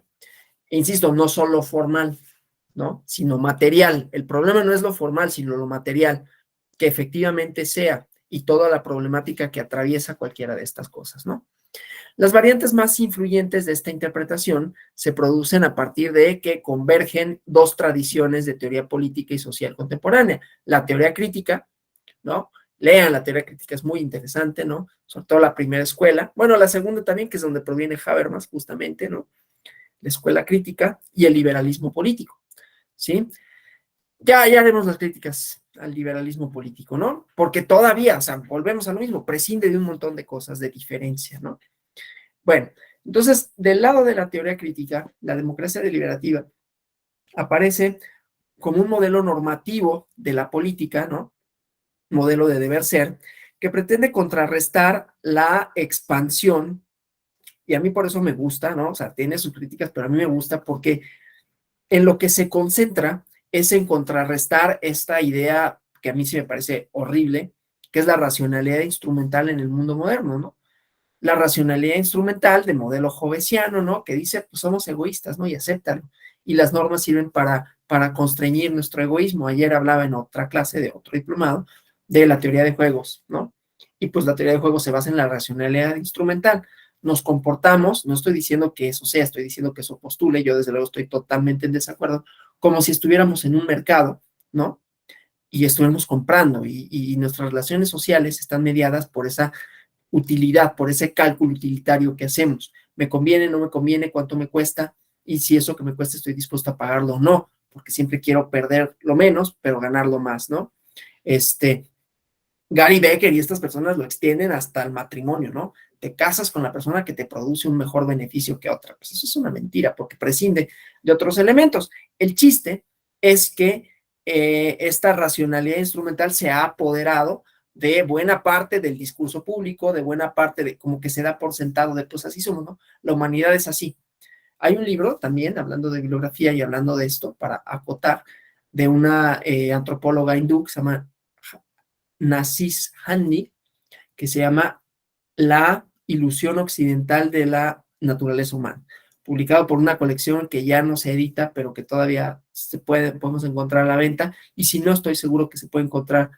E insisto, no solo formal, ¿no? Sino material. El problema no es lo formal, sino lo material, que efectivamente sea, y toda la problemática que atraviesa cualquiera de estas cosas, ¿no? Las variantes más influyentes de esta interpretación se producen a partir de que convergen dos tradiciones de teoría política y social contemporánea. La teoría crítica, ¿no? Lean la teoría crítica, es muy interesante, ¿no? Sobre todo la primera escuela. Bueno, la segunda también, que es donde proviene Habermas, justamente, ¿no? La escuela crítica y el liberalismo político, ¿sí? Ya haremos las críticas al liberalismo político, ¿no? Porque todavía, o sea, volvemos a lo mismo, prescinde de un montón de cosas de diferencia, ¿no? Bueno, entonces, del lado de la teoría crítica, la democracia deliberativa aparece como un modelo normativo de la política, ¿no? Modelo de deber ser, que pretende contrarrestar la expansión, y a mí por eso me gusta, ¿no? O sea, tiene sus críticas, pero a mí me gusta porque en lo que se concentra es en contrarrestar esta idea que a mí sí me parece horrible, que es la racionalidad instrumental en el mundo moderno, ¿no? La racionalidad instrumental de modelo hobbesiano, ¿no? Que dice, pues somos egoístas, ¿no? Y acéptalo. Y las normas sirven para constreñir nuestro egoísmo. Ayer hablaba en otra clase de otro diplomado de la teoría de juegos, ¿no? Y pues la teoría de juegos se basa en la racionalidad instrumental. Nos comportamos, no estoy diciendo que eso sea, estoy diciendo que eso postule, yo desde luego estoy totalmente en desacuerdo, como si estuviéramos en un mercado, ¿no? Y estuviéramos comprando y nuestras relaciones sociales están mediadas por esa utilidad, por ese cálculo utilitario que hacemos. ¿Me conviene, no me conviene, cuánto me cuesta? Y si eso que me cuesta estoy dispuesto a pagarlo o no, porque siempre quiero perder lo menos, pero ganar lo más, ¿no? Gary Becker y estas personas lo extienden hasta el matrimonio, ¿no? Te casas con la persona que te produce un mejor beneficio que otra. Pues eso es una mentira porque prescinde de otros elementos. El chiste es que esta racionalidad instrumental se ha apoderado de buena parte del discurso público, de buena parte de como que se da por sentado de pues así somos, ¿no? La humanidad es así. Hay un libro también, hablando de bibliografía y hablando de esto, para acotar, de una antropóloga hindú que se llama Nazis Handy, que se llama La ilusión occidental de la naturaleza humana, publicado por una colección que ya no se edita, pero que todavía podemos encontrar a la venta, y si no, estoy seguro que se puede encontrar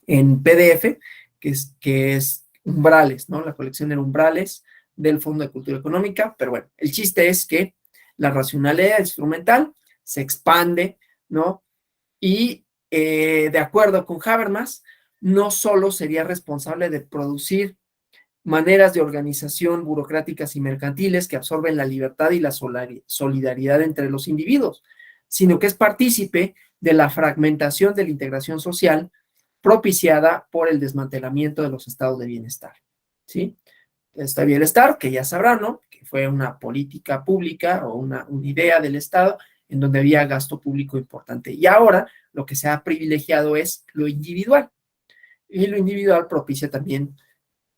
en PDF, que es Umbrales, ¿no? La colección de Umbrales del Fondo de Cultura Económica, pero bueno, el chiste es que la racionalidad instrumental se expande, ¿no? Y de acuerdo con Habermas, no solo sería responsable de producir maneras de organización burocráticas y mercantiles que absorben la libertad y la solidaridad entre los individuos, sino que es partícipe de la fragmentación de la integración social propiciada por el desmantelamiento de los estados de bienestar, ¿sí? Este bienestar, que ya sabrán, ¿no? Que fue una política pública o una idea del Estado en donde había gasto público importante. Y ahora lo que se ha privilegiado es lo individual. Y lo individual propicia también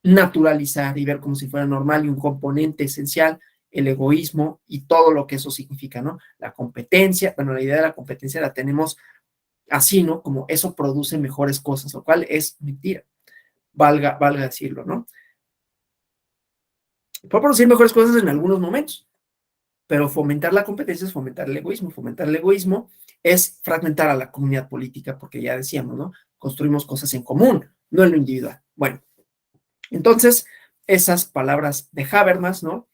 naturalizar y ver como si fuera normal y un componente esencial, el egoísmo y todo lo que eso significa, ¿no? La competencia, bueno, la idea de la competencia la tenemos así, ¿no? Como eso produce mejores cosas, lo cual es mentira, valga decirlo, ¿no? Puede producir mejores cosas en algunos momentos, pero fomentar la competencia es fomentar el egoísmo es fragmentar a la comunidad política, porque ya decíamos, ¿no? Construimos cosas en común, no en lo individual. Bueno, entonces, esas palabras de Habermas, ¿no?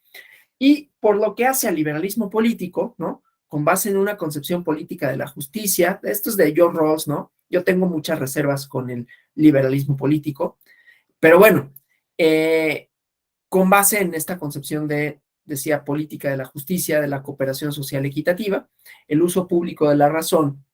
Y por lo que hace al liberalismo político, ¿no? Con base en una concepción política de la justicia, esto es de John Rawls, ¿no? Yo tengo muchas reservas con el liberalismo político, pero bueno, con base en esta concepción de, decía, política de la justicia, de la cooperación social equitativa, el uso público de la razón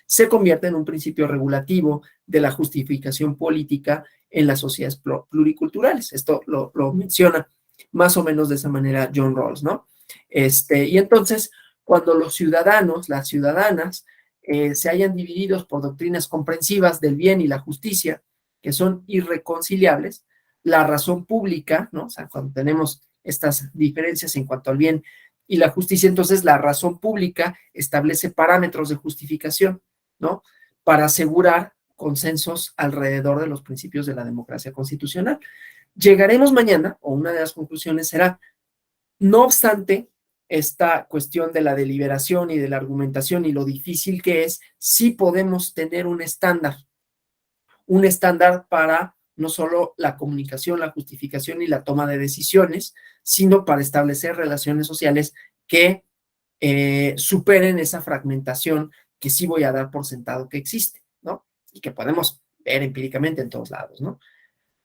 se convierte en un principio regulativo de la justificación política en las sociedades pluriculturales. Esto lo menciona más o menos de esa manera John Rawls, ¿no? Y entonces, cuando los ciudadanos, las ciudadanas, se hayan divididos por doctrinas comprensivas del bien y la justicia, que son irreconciliables, la razón pública, ¿no? O sea, cuando tenemos estas diferencias en cuanto al bien y la justicia, entonces la razón pública establece parámetros de justificación, ¿no? Para asegurar consensos alrededor de los principios de la democracia constitucional. Llegaremos mañana, o una de las conclusiones será, no obstante, esta cuestión de la deliberación y de la argumentación y lo difícil que es, sí podemos tener un estándar para no solo la comunicación, la justificación y la toma de decisiones, sino para establecer relaciones sociales que superen esa fragmentación que sí voy a dar por sentado que existe, ¿no? Y que podemos ver empíricamente en todos lados, ¿no?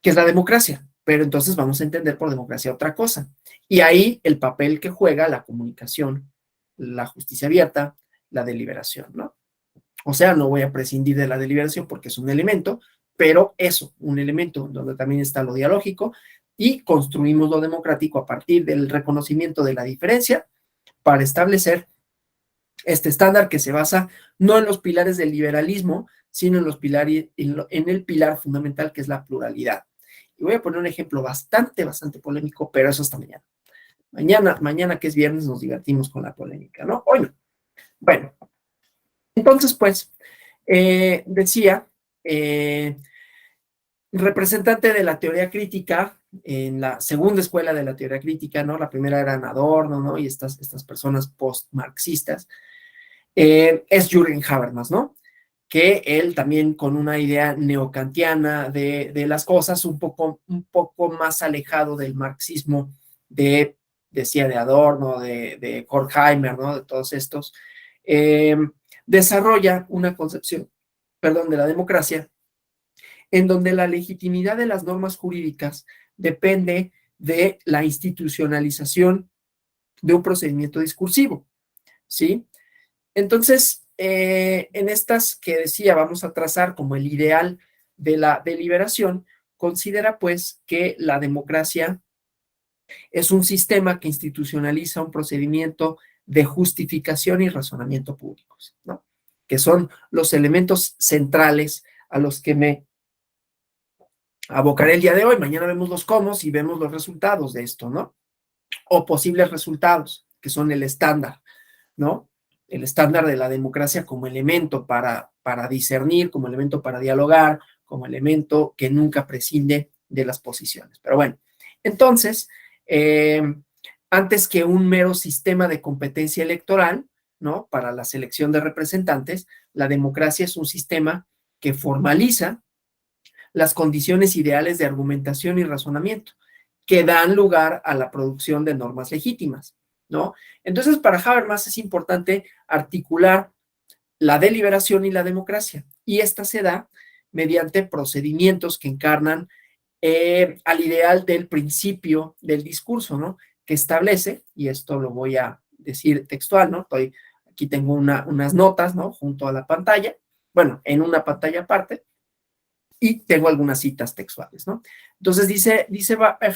Que es la democracia, pero entonces vamos a entender por democracia otra cosa. Y ahí el papel que juega la comunicación, la justicia abierta, la deliberación, ¿no? O sea, no voy a prescindir de la deliberación porque es un elemento, pero eso, un elemento donde también está lo dialógico y construimos lo democrático a partir del reconocimiento de la diferencia para establecer este estándar que se basa no en los pilares del liberalismo, sino en los pilares, en el pilar fundamental que es la pluralidad. Y voy a poner un ejemplo bastante polémico, pero eso hasta mañana. Mañana que es viernes nos divertimos con la polémica, ¿no? Hoy no. Bueno, entonces pues, decía, representante de la teoría crítica en la segunda escuela de la teoría crítica, ¿no? La primera era Adorno, ¿no? Y estas personas post-marxistas, es Jürgen Habermas, ¿no? Que él también con una idea neocantiana de las cosas, un poco más alejado del marxismo decía de Adorno, de Horkheimer, ¿no? De todos estos, desarrolla una concepción, perdón, de la democracia, en donde la legitimidad de las normas jurídicas depende de la institucionalización de un procedimiento discursivo, ¿sí? Entonces, en estas que decía, vamos a trazar como el ideal de la deliberación, considera pues que la democracia es un sistema que institucionaliza un procedimiento de justificación y razonamiento públicos, ¿no? Que son los elementos centrales a los que me abocaré el día de hoy. Mañana vemos los cómo y vemos los resultados de esto, ¿no? O posibles resultados, que son el estándar, ¿no? El estándar de la democracia como elemento para discernir, como elemento para dialogar, como elemento que nunca prescinde de las posiciones. Pero bueno, entonces, antes que un mero sistema de competencia electoral, ¿no? Para la selección de representantes, la democracia es un sistema que formaliza las condiciones ideales de argumentación y razonamiento que dan lugar a la producción de normas legítimas, ¿no? Entonces, para Habermas es importante articular la deliberación y la democracia, y esta se da mediante procedimientos que encarnan al ideal del principio del discurso, ¿no? Que establece, y esto lo voy a decir textual, ¿no? Estoy Aquí tengo unas notas, ¿no? Junto a la pantalla, bueno, en una pantalla aparte, y tengo algunas citas textuales, ¿no? Entonces dice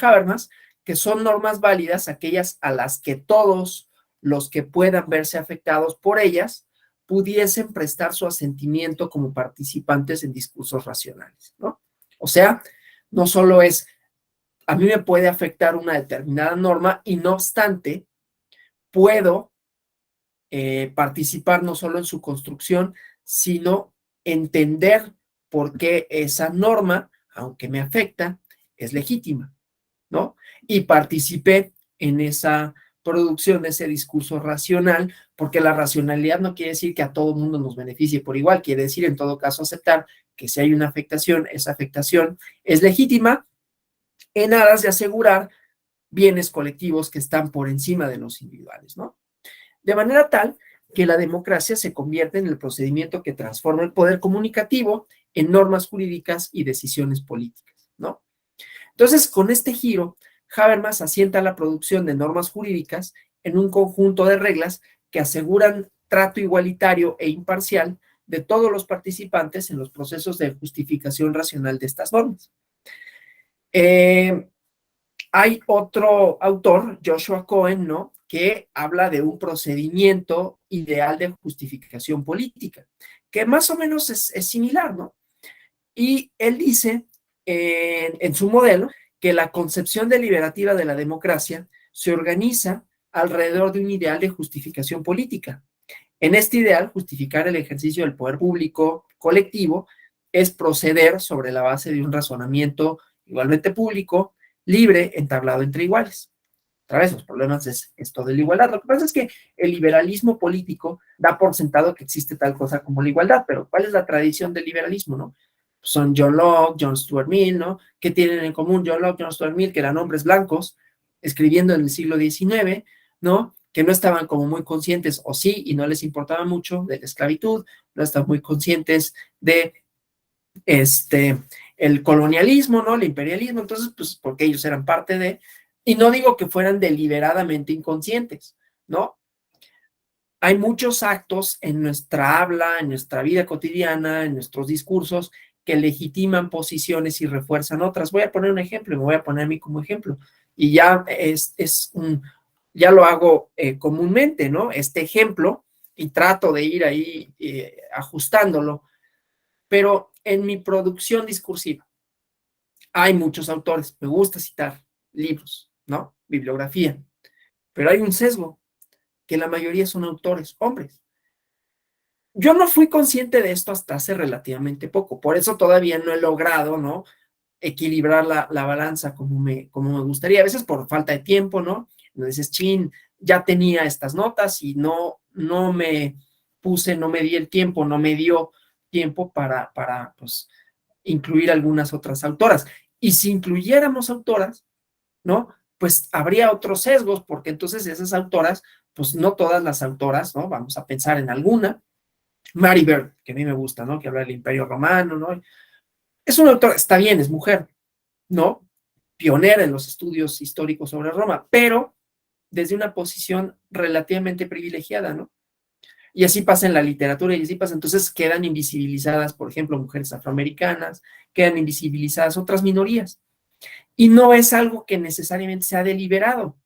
Habermas que son normas válidas aquellas a las que todos los que puedan verse afectados por ellas pudiesen prestar su asentimiento como participantes en discursos racionales, ¿no? O sea, no solo es, a mí me puede afectar una determinada norma y no obstante, puedo participar no solo en su construcción, sino entender por qué esa norma, aunque me afecta, es legítima, ¿no? Y participé en esa producción de ese discurso racional, porque la racionalidad no quiere decir que a todo mundo nos beneficie por igual, quiere decir en todo caso aceptar que si hay una afectación, esa afectación es legítima en aras de asegurar bienes colectivos que están por encima de los individuales, ¿no? De manera tal que la democracia se convierte en el procedimiento que transforma el poder comunicativo en normas jurídicas y decisiones políticas, ¿no? Entonces, con este giro, Habermas asienta la producción de normas jurídicas en un conjunto de reglas que aseguran trato igualitario e imparcial de todos los participantes en los procesos de justificación racional de estas normas. Hay otro autor, Joshua Cohen, ¿no?, que habla de un procedimiento ideal de justificación política, que más o menos es similar, ¿no? Y él dice en su modelo que la concepción deliberativa de la democracia se organiza alrededor de un ideal de justificación política. En este ideal, justificar el ejercicio del poder público colectivo es proceder sobre la base de un razonamiento igualmente público, libre, entablado entre iguales. Otra vez, los problemas es esto de la igualdad. Lo que pasa es que el liberalismo político da por sentado que existe tal cosa como la igualdad, pero ¿cuál es la tradición del liberalismo, no? Son John Locke, John Stuart Mill, ¿no? ¿Qué tienen en común John Locke, John Stuart Mill? Que eran hombres blancos, escribiendo en el siglo XIX, ¿no? Que no estaban como muy conscientes, o sí, y no les importaba mucho de la esclavitud, no estaban muy conscientes de el colonialismo, ¿no? El imperialismo, entonces, pues, porque ellos eran parte de, y no digo que fueran deliberadamente inconscientes, ¿no? Hay muchos actos en nuestra habla, en nuestra vida cotidiana, en nuestros discursos, que legitiman posiciones y refuerzan otras. Voy a poner un ejemplo, me voy a poner a mí como ejemplo, y ya ya lo hago comúnmente, ¿no? Este ejemplo, y trato de ir ahí ajustándolo, pero en mi producción discursiva hay muchos autores, me gusta citar libros, ¿no? Bibliografía, pero hay un sesgo, que la mayoría son autores, hombres. Yo no fui consciente de esto hasta hace relativamente poco, por eso todavía no he logrado, ¿no?, equilibrar la balanza como me gustaría, a veces por falta de tiempo, ¿no? Me dices, chin, ya tenía estas notas y no me puse, no me di el tiempo, no me dio tiempo para pues, incluir algunas otras autoras. Y si incluyéramos autoras, ¿no?, pues habría otros sesgos, porque entonces esas autoras, pues no todas las autoras, ¿no? Vamos a pensar en alguna. Mary Beard, que a mí me gusta, ¿no?, que habla del Imperio Romano, ¿no? Es una autora, está bien, es mujer, ¿no? Pionera en los estudios históricos sobre Roma, pero desde una posición relativamente privilegiada, ¿no? Y así pasa en la literatura, y así pasa, entonces quedan invisibilizadas, por ejemplo, mujeres afroamericanas, quedan invisibilizadas otras minorías. Y no es algo que necesariamente sea deliberado,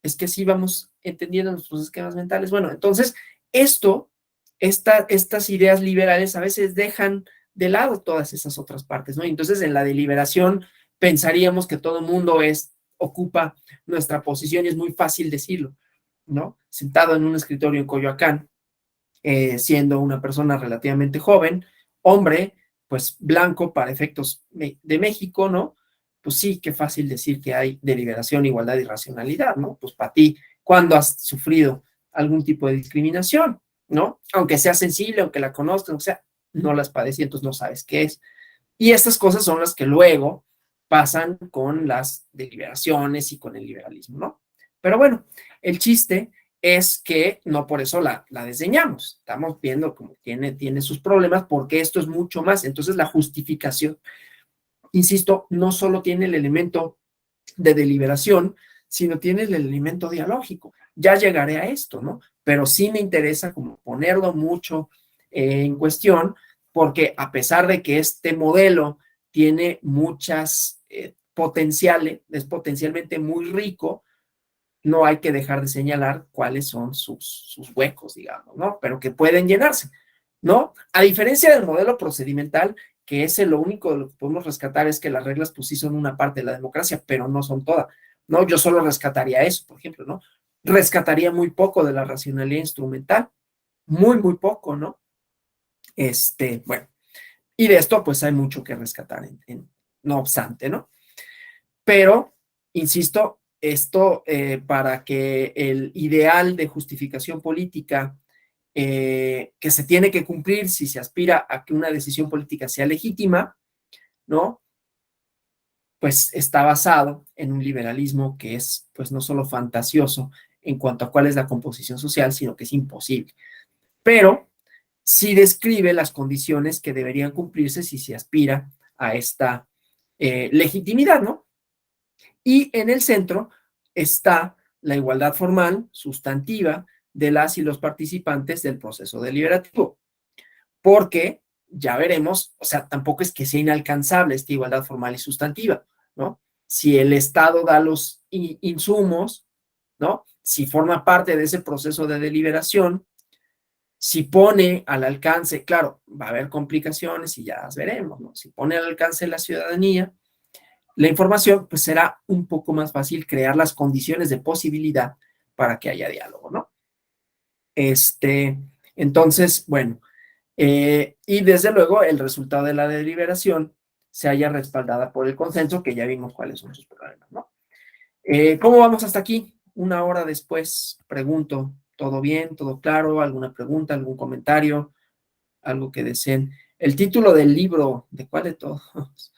es que sí vamos entendiendo nuestros esquemas mentales. Bueno, entonces, estas ideas liberales a veces dejan de lado todas esas otras partes, ¿no? Entonces, en la deliberación pensaríamos que todo el mundo ocupa nuestra posición y es muy fácil decirlo, ¿no? Sentado en un escritorio en Coyoacán, siendo una persona relativamente joven, hombre, pues blanco para efectos de México, ¿no? Pues sí, qué fácil decir que hay deliberación, igualdad y racionalidad, ¿no? Pues para ti, ¿cuándo has sufrido algún tipo de discriminación, ¿no? Aunque sea sensible, aunque la conozcas, o sea, no las padecí, entonces no sabes qué es. Y estas cosas son las que luego pasan con las deliberaciones y con el liberalismo, ¿no? Pero bueno, el chiste es que no por eso la desdeñamos. Estamos viendo cómo tiene sus problemas, porque esto es mucho más. Entonces, la justificación, insisto, no solo tiene el elemento de deliberación, sino tiene el elemento dialógico. Ya llegaré a esto, ¿no? Pero sí me interesa como ponerlo mucho en cuestión, porque a pesar de que este modelo tiene muchas potenciales, es potencialmente muy rico, no hay que dejar de señalar cuáles son sus huecos, digamos, ¿no? Pero que pueden llenarse, ¿no? A diferencia del modelo procedimental, que ese lo único de lo que podemos rescatar es que las reglas pues sí son una parte de la democracia, pero no son todas, ¿no? Yo solo rescataría eso, por ejemplo, ¿no? Rescataría muy poco de la racionalidad instrumental, muy, muy poco, ¿no? Bueno, y de esto pues hay mucho que rescatar, no obstante, ¿no? Pero, insisto, esto para que el ideal de justificación política que se tiene que cumplir si se aspira a que una decisión política sea legítima, ¿no? Pues está basado en un liberalismo que es, pues, no solo fantasioso en cuanto a cuál es la composición social, sino que es imposible. Pero sí describe las condiciones que deberían cumplirse si se aspira a esta legitimidad, ¿no? Y en el centro está la igualdad formal, sustantiva, de las y los participantes del proceso deliberativo. Porque ya veremos, o sea, tampoco es que sea inalcanzable esta igualdad formal y sustantiva, ¿no? Si el Estado da los insumos, ¿no? Si forma parte de ese proceso de deliberación, si pone al alcance, claro, va a haber complicaciones y ya las veremos, ¿no? Si pone al alcance de la ciudadanía la información, pues será un poco más fácil crear las condiciones de posibilidad para que haya diálogo, ¿no? Entonces, bueno, y desde luego el resultado de la deliberación se haya respaldada por el consenso, que ya vimos cuáles son sus problemas, ¿no? ¿Cómo vamos hasta aquí? Una hora después, pregunto, ¿todo bien? ¿Todo claro? ¿Alguna pregunta? ¿Algún comentario? ¿Algo que deseen? El título del libro, ¿de cuál de todos?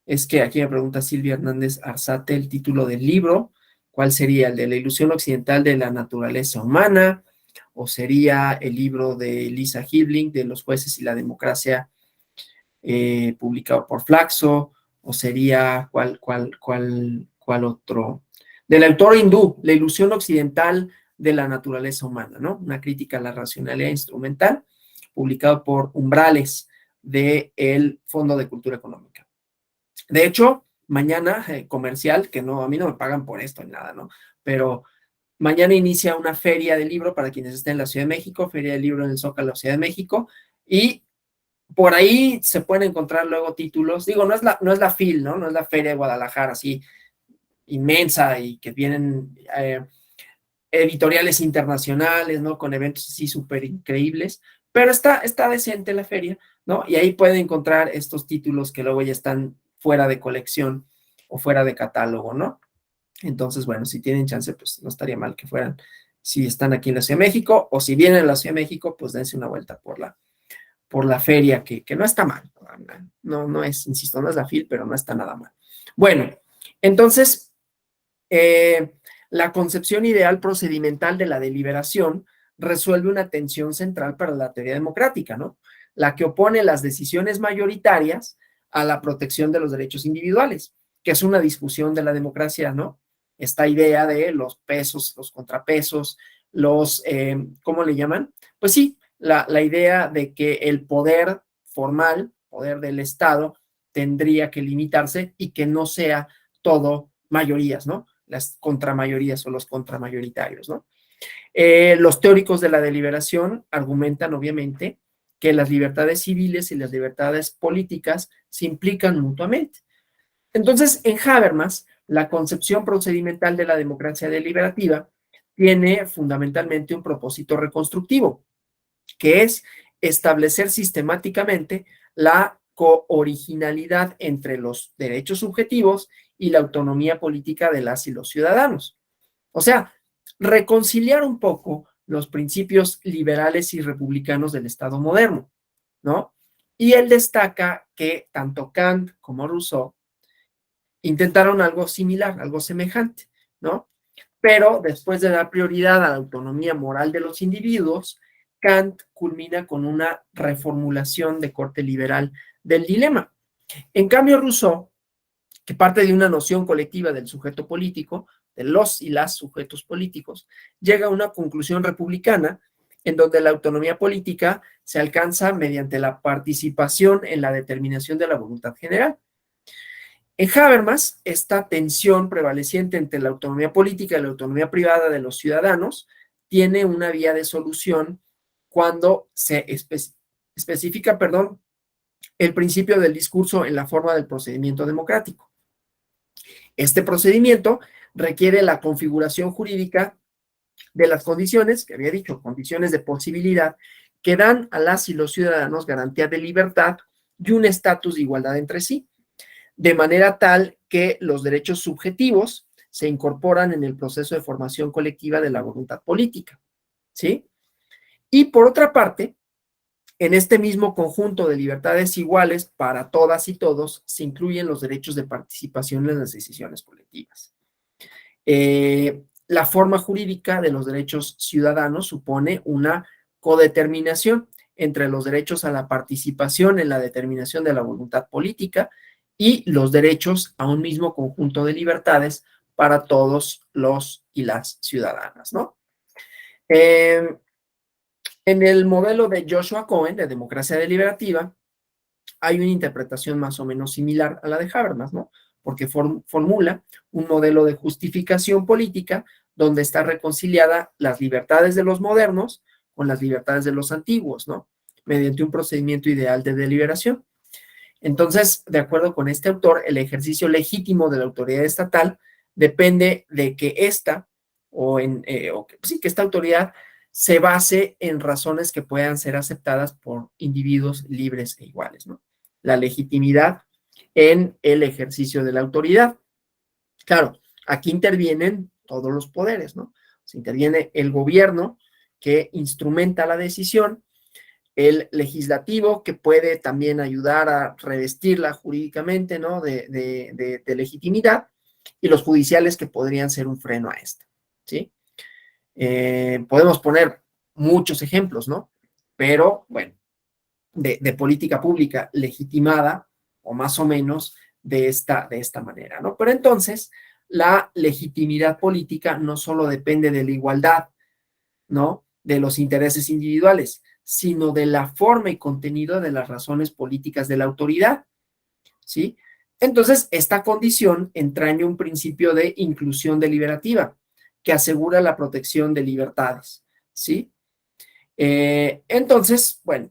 Es que aquí me pregunta Silvia Hernández Arzate el título del libro, ¿cuál sería? ¿El de la ilusión occidental de la naturaleza humana? ¿O sería el libro de Lisa Hibling de los jueces y la democracia publicado por Flaxo? ¿O sería cuál otro? Del autor hindú, La ilusión occidental de la naturaleza humana, ¿no? Una crítica a la racionalidad instrumental, publicado por Umbrales del Fondo de Cultura Económica. De hecho, mañana, comercial, que no, a mí no me pagan por esto ni nada, ¿no? Pero mañana inicia una feria de libro para quienes estén en la Ciudad de México, feria de libro en el Zócalo, Ciudad de México, y por ahí se pueden encontrar luego títulos, digo, no es la FIL, ¿no? No es la Feria de Guadalajara, así inmensa y que vienen editoriales internacionales, ¿no? Con eventos así súper increíbles, pero está decente la feria, ¿no? Y ahí pueden encontrar estos títulos que luego ya están fuera de colección o fuera de catálogo, ¿no? Entonces, bueno, si tienen chance, pues no estaría mal que fueran, si están aquí en la Ciudad de México o si vienen a la Ciudad de México, pues dense una vuelta por la feria, que no está mal, no es, insisto, no es la FIL, pero no está nada mal. Bueno, entonces, la concepción ideal procedimental de la deliberación resuelve una tensión central para la teoría democrática, ¿no? La que opone las decisiones mayoritarias a la protección de los derechos individuales, que es una discusión de la democracia, ¿no? Esta idea de los pesos, los contrapesos, ¿cómo le llaman? Pues sí, la idea de que el poder formal, poder del Estado, tendría que limitarse y que no sea todo mayorías, ¿no? Las contramayorías o los contramayoritarios, ¿no? Los teóricos de la deliberación argumentan, obviamente, que las libertades civiles y las libertades políticas se implican mutuamente. Entonces, en Habermas, la concepción procedimental de la democracia deliberativa tiene fundamentalmente un propósito reconstructivo, que es establecer sistemáticamente la cooriginalidad entre los derechos subjetivos y la autonomía política de las y los ciudadanos. O sea, reconciliar un poco los principios liberales y republicanos del Estado moderno, ¿no? Y él destaca que tanto Kant como Rousseau intentaron algo similar, algo semejante, ¿no? Pero después de dar prioridad a la autonomía moral de los individuos, Kant culmina con una reformulación de corte liberal del dilema. En cambio, Rousseau, que parte de una noción colectiva del sujeto político, de los y las sujetos políticos, llega a una conclusión republicana en donde la autonomía política se alcanza mediante la participación en la determinación de la voluntad general. En Habermas, esta tensión prevaleciente entre la autonomía política y la autonomía privada de los ciudadanos tiene una vía de solución cuando se especifica, el principio del discurso en la forma del procedimiento democrático. Este procedimiento requiere la configuración jurídica de las condiciones, que había dicho, condiciones de posibilidad, que dan a las y los ciudadanos garantía de libertad y un estatus de igualdad entre sí, de manera tal que los derechos subjetivos se incorporan en el proceso de formación colectiva de la voluntad política, ¿sí? Y por otra parte, en este mismo conjunto de libertades iguales para todas y todos, se incluyen los derechos de participación en las decisiones colectivas. La forma jurídica de los derechos ciudadanos supone una codeterminación entre los derechos a la participación en la determinación de la voluntad política y los derechos a un mismo conjunto de libertades para todos los y las ciudadanas, ¿no? En el modelo de Joshua Cohen, de democracia deliberativa, hay una interpretación más o menos similar a la de Habermas, ¿no? Porque formula un modelo de justificación política donde está reconciliada las libertades de los modernos con las libertades de los antiguos, ¿no? Mediante un procedimiento ideal de deliberación. Entonces, de acuerdo con este autor, el ejercicio legítimo de la autoridad estatal depende de que esta, que esta autoridad se base en razones que puedan ser aceptadas por individuos libres e iguales, ¿no? La legitimidad en el ejercicio de la autoridad. Claro, aquí intervienen todos los poderes, ¿no? Se interviene el gobierno, que instrumenta la decisión, el legislativo, que puede también ayudar a revestirla jurídicamente, ¿no? De legitimidad, y los judiciales, que podrían ser un freno a esta, ¿sí? Podemos poner muchos ejemplos, ¿no? Pero, bueno, de política pública legitimada, o más o menos de esta manera, ¿no? Pero entonces, la legitimidad política no solo depende de la igualdad, ¿no? De los intereses individuales, sino de la forma y contenido de las razones políticas de la autoridad, ¿sí? Entonces, esta condición entraña un principio de inclusión deliberativa que asegura la protección de libertades, ¿sí? Entonces, bueno,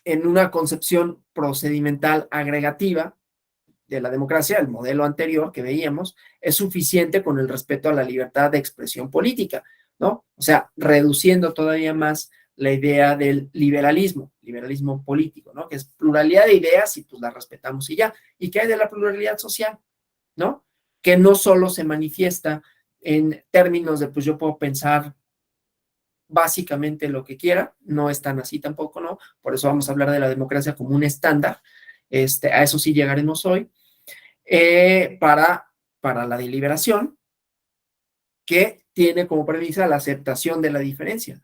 en una concepción procedimental agregativa de la democracia, el modelo anterior que veíamos, es suficiente con el respeto a la libertad de expresión política, ¿no? O sea, reduciendo todavía más la idea del liberalismo político, ¿no? Que es pluralidad de ideas y pues la respetamos y ya. ¿Y qué hay de la pluralidad social? ¿No? Que no solo se manifiesta en términos de, pues yo puedo pensar básicamente lo que quiera, no es tan así tampoco, ¿no? Por eso vamos a hablar de la democracia como un estándar, a eso sí llegaremos hoy, para la deliberación, que tiene como premisa la aceptación de la diferencia.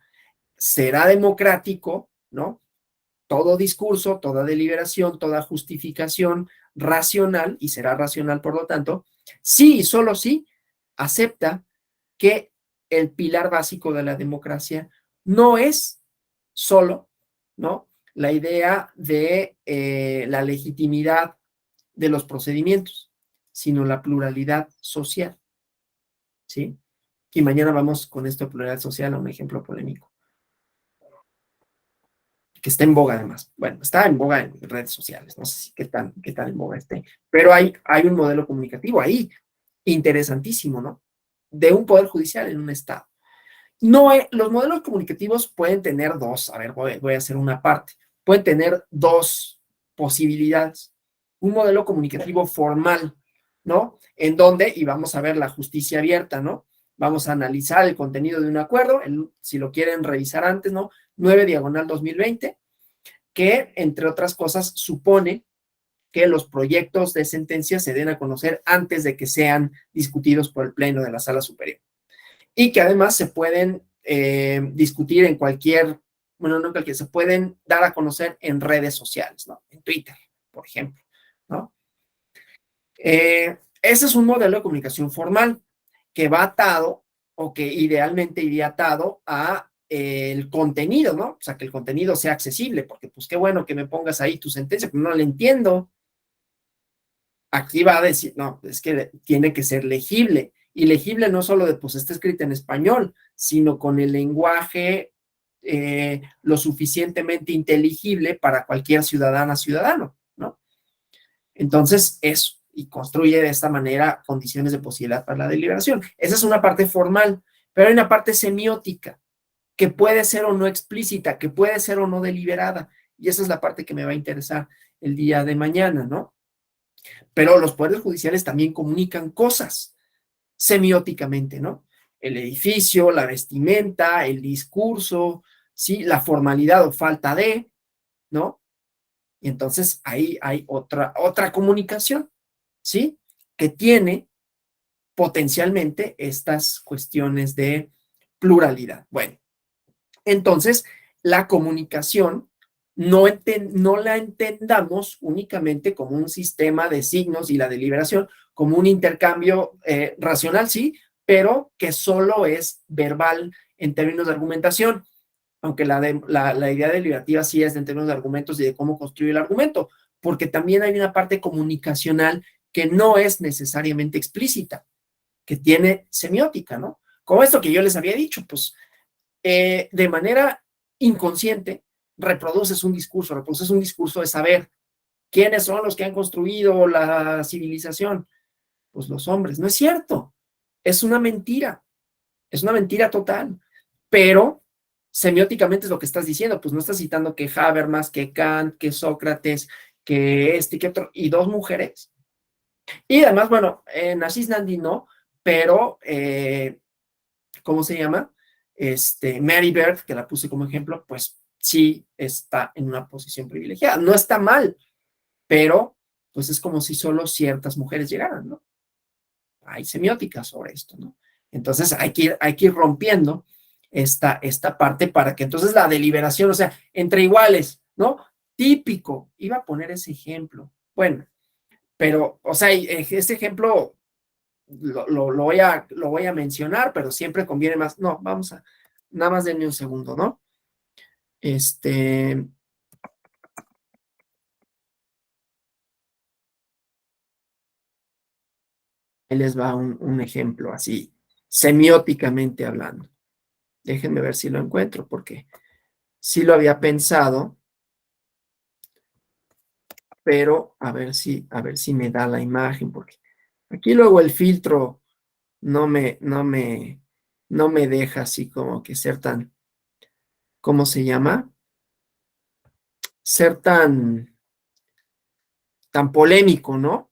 Será democrático, ¿no? Todo discurso, toda deliberación, toda justificación racional, y será racional por lo tanto, sí y solo sí acepta que el pilar básico de la democracia no es solo, ¿no? La idea de la legitimidad de los procedimientos, sino la pluralidad social, ¿sí? Y mañana vamos con esto de pluralidad social a un ejemplo polémico, que está en boga además. Bueno, está en boga en redes sociales, no sé si qué tan en boga esté, pero hay un modelo comunicativo ahí, interesantísimo, ¿no? De un poder judicial en un estado. No, los modelos comunicativos pueden tener dos, a ver, voy a hacer una parte, pueden tener dos posibilidades. Un modelo comunicativo formal, ¿no? En donde, y vamos a ver la justicia abierta, ¿no? Vamos a analizar el contenido de un acuerdo, si lo quieren revisar antes, ¿no? 9/2020, que entre otras cosas supone que los proyectos de sentencia se den a conocer antes de que sean discutidos por el Pleno de la Sala Superior. Y que además se pueden discutir en cualquier, bueno, no en cualquier, se pueden dar a conocer en redes sociales, ¿no? En Twitter, por ejemplo, ¿no? Ese es un modelo de comunicación formal. que va atado o que idealmente iría atado a el contenido, ¿no? O sea, que el contenido sea accesible, porque pues qué bueno que me pongas ahí tu sentencia, pero no la entiendo. Aquí va a decir, no, es que tiene que ser legible. Y legible no solo de, pues está escrita en español, sino con el lenguaje lo suficientemente inteligible para cualquier ciudadano, ¿no? Entonces, eso, y construye de esta manera condiciones de posibilidad para la deliberación. Esa es una parte formal, pero hay una parte semiótica, que puede ser o no explícita, que puede ser o no deliberada, y esa es la parte que me va a interesar el día de mañana, ¿no? Pero los poderes judiciales también comunican cosas semióticamente, ¿no? El edificio, la vestimenta, el discurso, ¿sí? La formalidad o falta de, ¿no? Y entonces ahí hay otra comunicación, ¿sí? Que tiene potencialmente estas cuestiones de pluralidad. Bueno, entonces la comunicación no la entendamos únicamente como un sistema de signos y la deliberación como un intercambio racional, sí, pero que solo es verbal en términos de argumentación, aunque la idea deliberativa sí es en términos de argumentos y de cómo construir el argumento, porque también hay una parte comunicacional que no es necesariamente explícita, que tiene semiótica, ¿no? Como esto que yo les había dicho, pues de manera inconsciente reproduces un discurso de saber quiénes son los que han construido la civilización. Pues los hombres. No es cierto. Es una mentira total. Pero semióticamente es lo que estás diciendo, pues no estás citando que Habermas, que Kant, que Sócrates, que este, que otro, y dos mujeres. Y además, bueno, Ashish Nandi no, pero ¿cómo se llama? Mary Bird, que la puse como ejemplo, pues sí está en una posición privilegiada. No está mal, pero pues es como si solo ciertas mujeres llegaran, ¿no? Hay semiótica sobre esto, ¿no? Entonces hay que ir rompiendo esta parte para que entonces la deliberación, o sea, entre iguales, ¿no? Típico, iba a poner ese ejemplo. Bueno, pero, o sea, este ejemplo lo voy a mencionar, pero siempre conviene más. No, vamos a, nada más denme un segundo, ¿no? Ahí les va un ejemplo así, semióticamente hablando. Déjenme ver si lo encuentro, porque sí lo había pensado, pero a ver si me da la imagen, porque aquí luego el filtro no me deja así como que ser tan, ¿cómo se llama? Ser tan polémico, ¿no?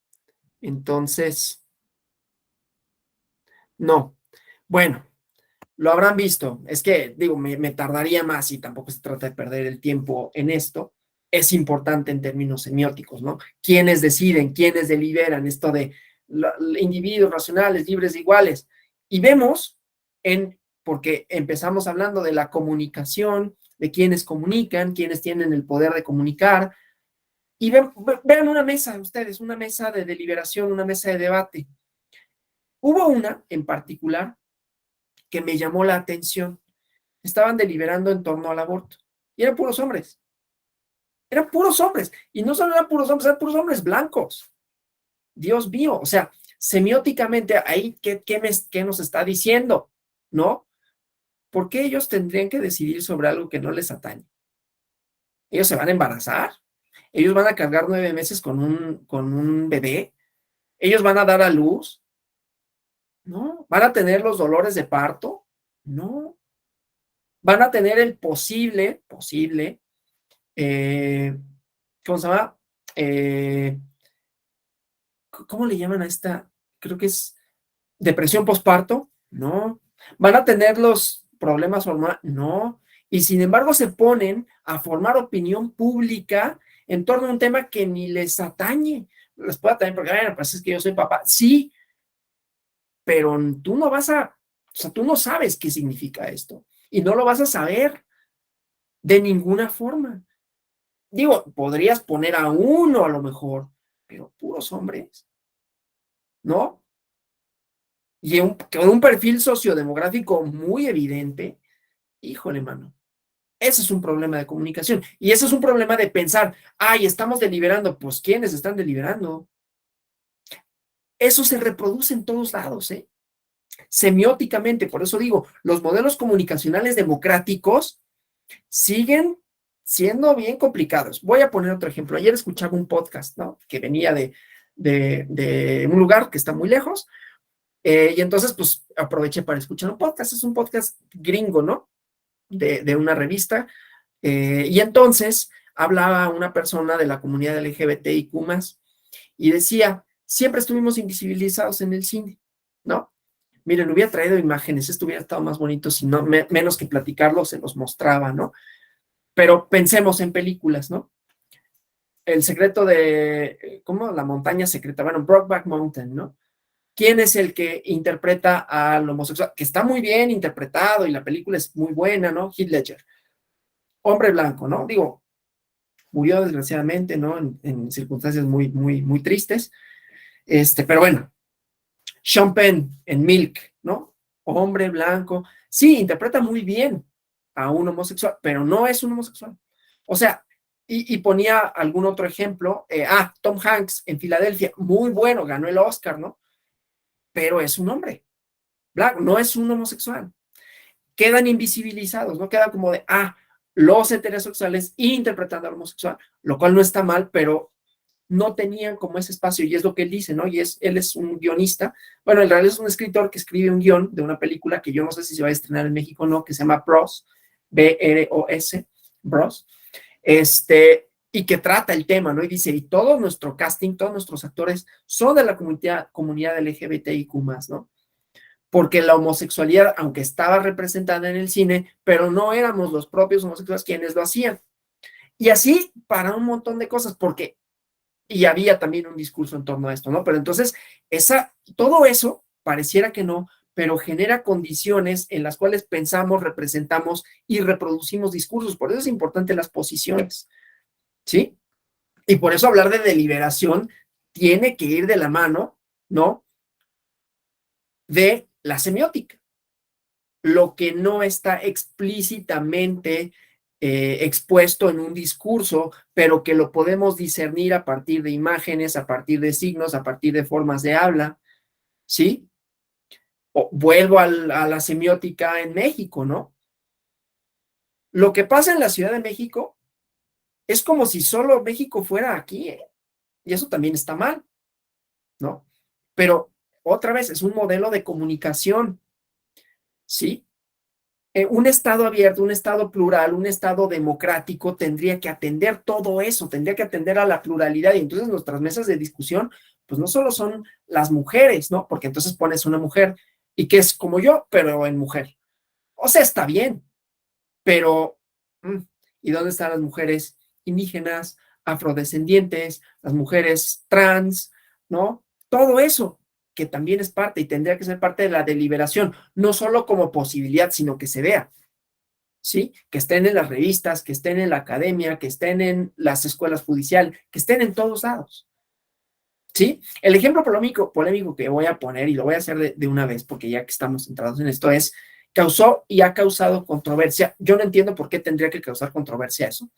Entonces, no. Bueno, lo habrán visto. Es que, digo, me tardaría más y tampoco se trata de perder el tiempo en esto. Es importante en términos semióticos, ¿no? ¿Quiénes deciden, quiénes deliberan esto de individuos racionales, libres, iguales? Y vemos porque empezamos hablando de la comunicación, de quienes comunican, quienes tienen el poder de comunicar, y vean una mesa, ustedes, una mesa de deliberación, una mesa de debate. Hubo una en particular que me llamó la atención. Estaban deliberando en torno al aborto. Y eran puros hombres. Eran puros hombres. Y no solo eran puros hombres blancos. Dios mío. O sea, semióticamente, ahí, ¿qué nos está diciendo? ¿No? ¿Por qué ellos tendrían que decidir sobre algo que no les atañe? Ellos se van a embarazar. Ellos van a cargar 9 meses con un bebé. Ellos van a dar a luz. No. ¿Van a tener los dolores de parto? No. Van a tener el posible, eh, ¿cómo se llama? Eh, ¿Cómo le llaman a esta? Creo que es depresión postparto, no. ¿Van a tener los problemas hormonales? No. Y sin embargo se ponen a formar opinión pública en torno a un tema que ni les atañe. Les puede atañer porque, bueno, pues es que yo soy papá. Sí, pero tú no vas a, o sea, tú no sabes qué significa esto. Y no lo vas a saber de ninguna forma. Digo, podrías poner a uno a lo mejor, pero puros hombres, ¿no? y con un perfil sociodemográfico muy evidente, híjole, mano. Ese es un problema de comunicación. Y ese es un problema de pensar, ay, estamos deliberando. Pues, ¿quiénes están deliberando? Eso se reproduce en todos lados, ¿eh? Semióticamente. Por eso digo, los modelos comunicacionales democráticos siguen siendo bien complicados. Voy a poner otro ejemplo. Ayer escuchaba un podcast, ¿no? Que venía de un lugar que está muy lejos. Y entonces, pues, aproveché para escuchar un podcast. Es un podcast gringo, ¿no? De una revista. Y entonces hablaba una persona de la comunidad LGBTIQ+, y decía, siempre estuvimos invisibilizados en el cine, ¿no? Miren, hubiera traído imágenes, esto hubiera estado más bonito, si no, menos que platicarlo, se los mostraba, ¿no? Pero pensemos en películas, ¿no? El secreto de, ¿cómo? La montaña secreta, bueno, Brokeback Mountain, ¿no? ¿Quién es el que interpreta al homosexual? Que está muy bien interpretado y la película es muy buena, ¿no? Heath Ledger. Hombre blanco, ¿no? Digo, murió desgraciadamente, ¿no? En circunstancias muy, muy, muy tristes. Pero bueno, Sean Penn en Milk, ¿no? Hombre blanco. Sí, interpreta muy bien a un homosexual, pero no es un homosexual. O sea, y ponía algún otro ejemplo. Tom Hanks en Filadelfia, muy bueno, ganó el Oscar, ¿no? Pero es un hombre blanco, no es un homosexual. Quedan invisibilizados, ¿no? Queda como de, los heterosexuales interpretando al homosexual, lo cual no está mal, pero no tenían como ese espacio, y es lo que él dice, ¿no? Y él es un guionista, bueno, en realidad es un escritor que escribe un guión de una película que yo no sé si se va a estrenar en México o no, que se llama Bros, B-R-O-S, Bros, y que trata el tema, ¿no? Y dice, y todo nuestro casting, todos nuestros actores son de la comunidad LGBTIQ+, ¿no? Porque la homosexualidad, aunque estaba representada en el cine, pero no éramos los propios homosexuales quienes lo hacían. Y así para un montón de cosas, porque y había también un discurso en torno a esto, ¿no? Pero entonces, todo eso pareciera que no, pero genera condiciones en las cuales pensamos, representamos y reproducimos discursos. Por eso es importante las posiciones, ¿sí? Y por eso hablar de deliberación tiene que ir de la mano, ¿no? De la semiótica. Lo que no está explícitamente expuesto en un discurso, pero que lo podemos discernir a partir de imágenes, a partir de signos, a partir de formas de habla, ¿sí? Vuelvo a la semiótica en México, ¿no? Lo que pasa en la Ciudad de México es como si solo México fuera aquí, ¿eh? Y eso también está mal, ¿no? Pero otra vez es un modelo de comunicación, ¿sí? Un Estado abierto, un Estado plural, un Estado democrático tendría que atender todo eso, tendría que atender a la pluralidad, y entonces nuestras mesas de discusión, pues no solo son las mujeres, ¿no? Porque entonces pones una mujer y que es como yo, pero en mujer. O sea, está bien, pero ¿y dónde están las mujeres indígenas, afrodescendientes, las mujeres trans, ¿no? Todo eso que también es parte y tendría que ser parte de la deliberación, no solo como posibilidad, sino que se vea, ¿sí? Que estén en las revistas, que estén en la academia, que estén en las escuelas judiciales, que estén en todos lados, ¿sí? El ejemplo polémico que voy a poner, y lo voy a hacer de una vez, porque ya que estamos centrados en esto, es, causó y ha causado controversia. Yo no entiendo por qué tendría que causar controversia eso.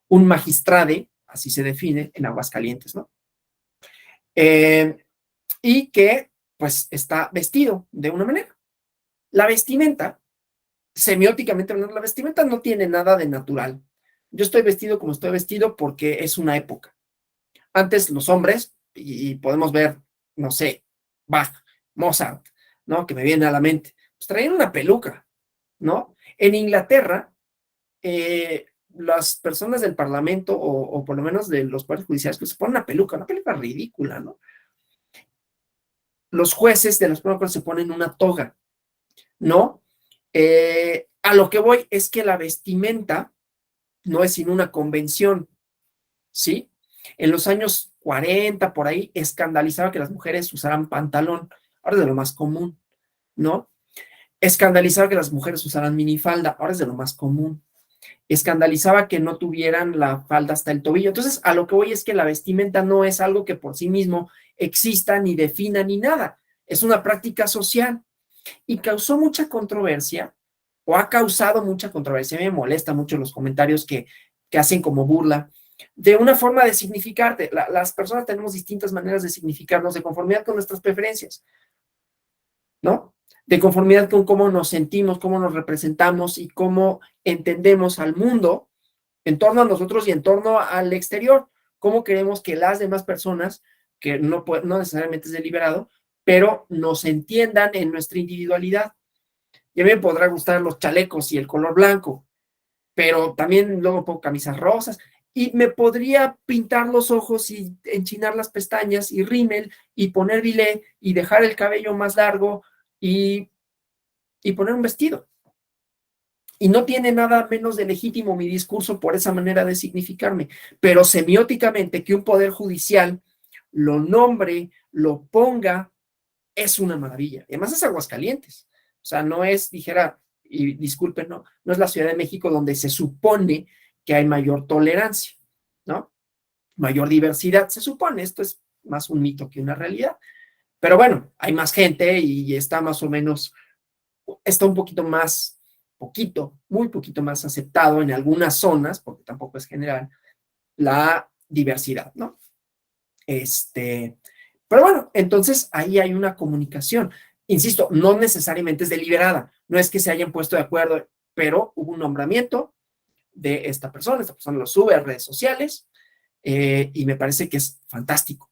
Un magistrade, así se define, en Aguascalientes, ¿no? Y que, pues, está vestido de una manera. La vestimenta, semióticamente hablando, la vestimenta no tiene nada de natural. Yo estoy vestido como estoy vestido porque es una época. Antes los hombres, y podemos ver, no sé, Bach, Mozart, ¿no? Que me viene a la mente, pues traían una peluca, ¿no? En Inglaterra, las personas del parlamento, o por lo menos de los poderes judiciales, pues se ponen una peluca ridícula, ¿no? Los jueces de las pruebas se ponen una toga, ¿no? A lo que voy es que la vestimenta no es sino una convención, ¿sí? En los años 40, por ahí, escandalizaba que las mujeres usaran pantalón, ahora es de lo más común, ¿no? Escandalizaba que las mujeres usaran minifalda, ahora es de lo más común. Escandalizaba que no tuvieran la falda hasta el tobillo. Entonces, a lo que voy es que la vestimenta no es algo que por sí mismo exista, ni defina, ni nada. es una práctica social y causó mucha controversia, o ha causado mucha controversia. Me molesta mucho los comentarios que hacen como burla de una forma de significarte. Las personas tenemos distintas maneras de significarnos de conformidad con nuestras preferencias, ¿no? De conformidad con cómo nos sentimos, cómo nos representamos y cómo entendemos al mundo en torno a nosotros y en torno al exterior. Cómo queremos que las demás personas, que no necesariamente es deliberado, pero nos entiendan en nuestra individualidad. Y a mí me podrá gustar los chalecos y el color blanco, pero también luego pongo camisas rosas y me podría pintar los ojos y enchinar las pestañas y rímel y poner bilé y dejar el cabello más largo y poner un vestido. Y no tiene nada menos de legítimo mi discurso por esa manera de significarme, pero semióticamente que un poder judicial lo nombre, lo ponga, es una maravilla. Además es Aguascalientes. O sea, no es, dijera, y disculpen, no es la Ciudad de México donde se supone que hay mayor tolerancia, ¿no? Mayor diversidad, se supone. Esto es más un mito que una realidad. Pero bueno, hay más gente y está más o menos, está un poquito más, muy poquito más aceptado en algunas zonas, porque tampoco es general, la diversidad, ¿no? Pero bueno, entonces ahí hay una comunicación. Insisto, no necesariamente es deliberada, no es que se hayan puesto de acuerdo, pero hubo un nombramiento de esta persona lo sube a redes sociales y me parece que es fantástico,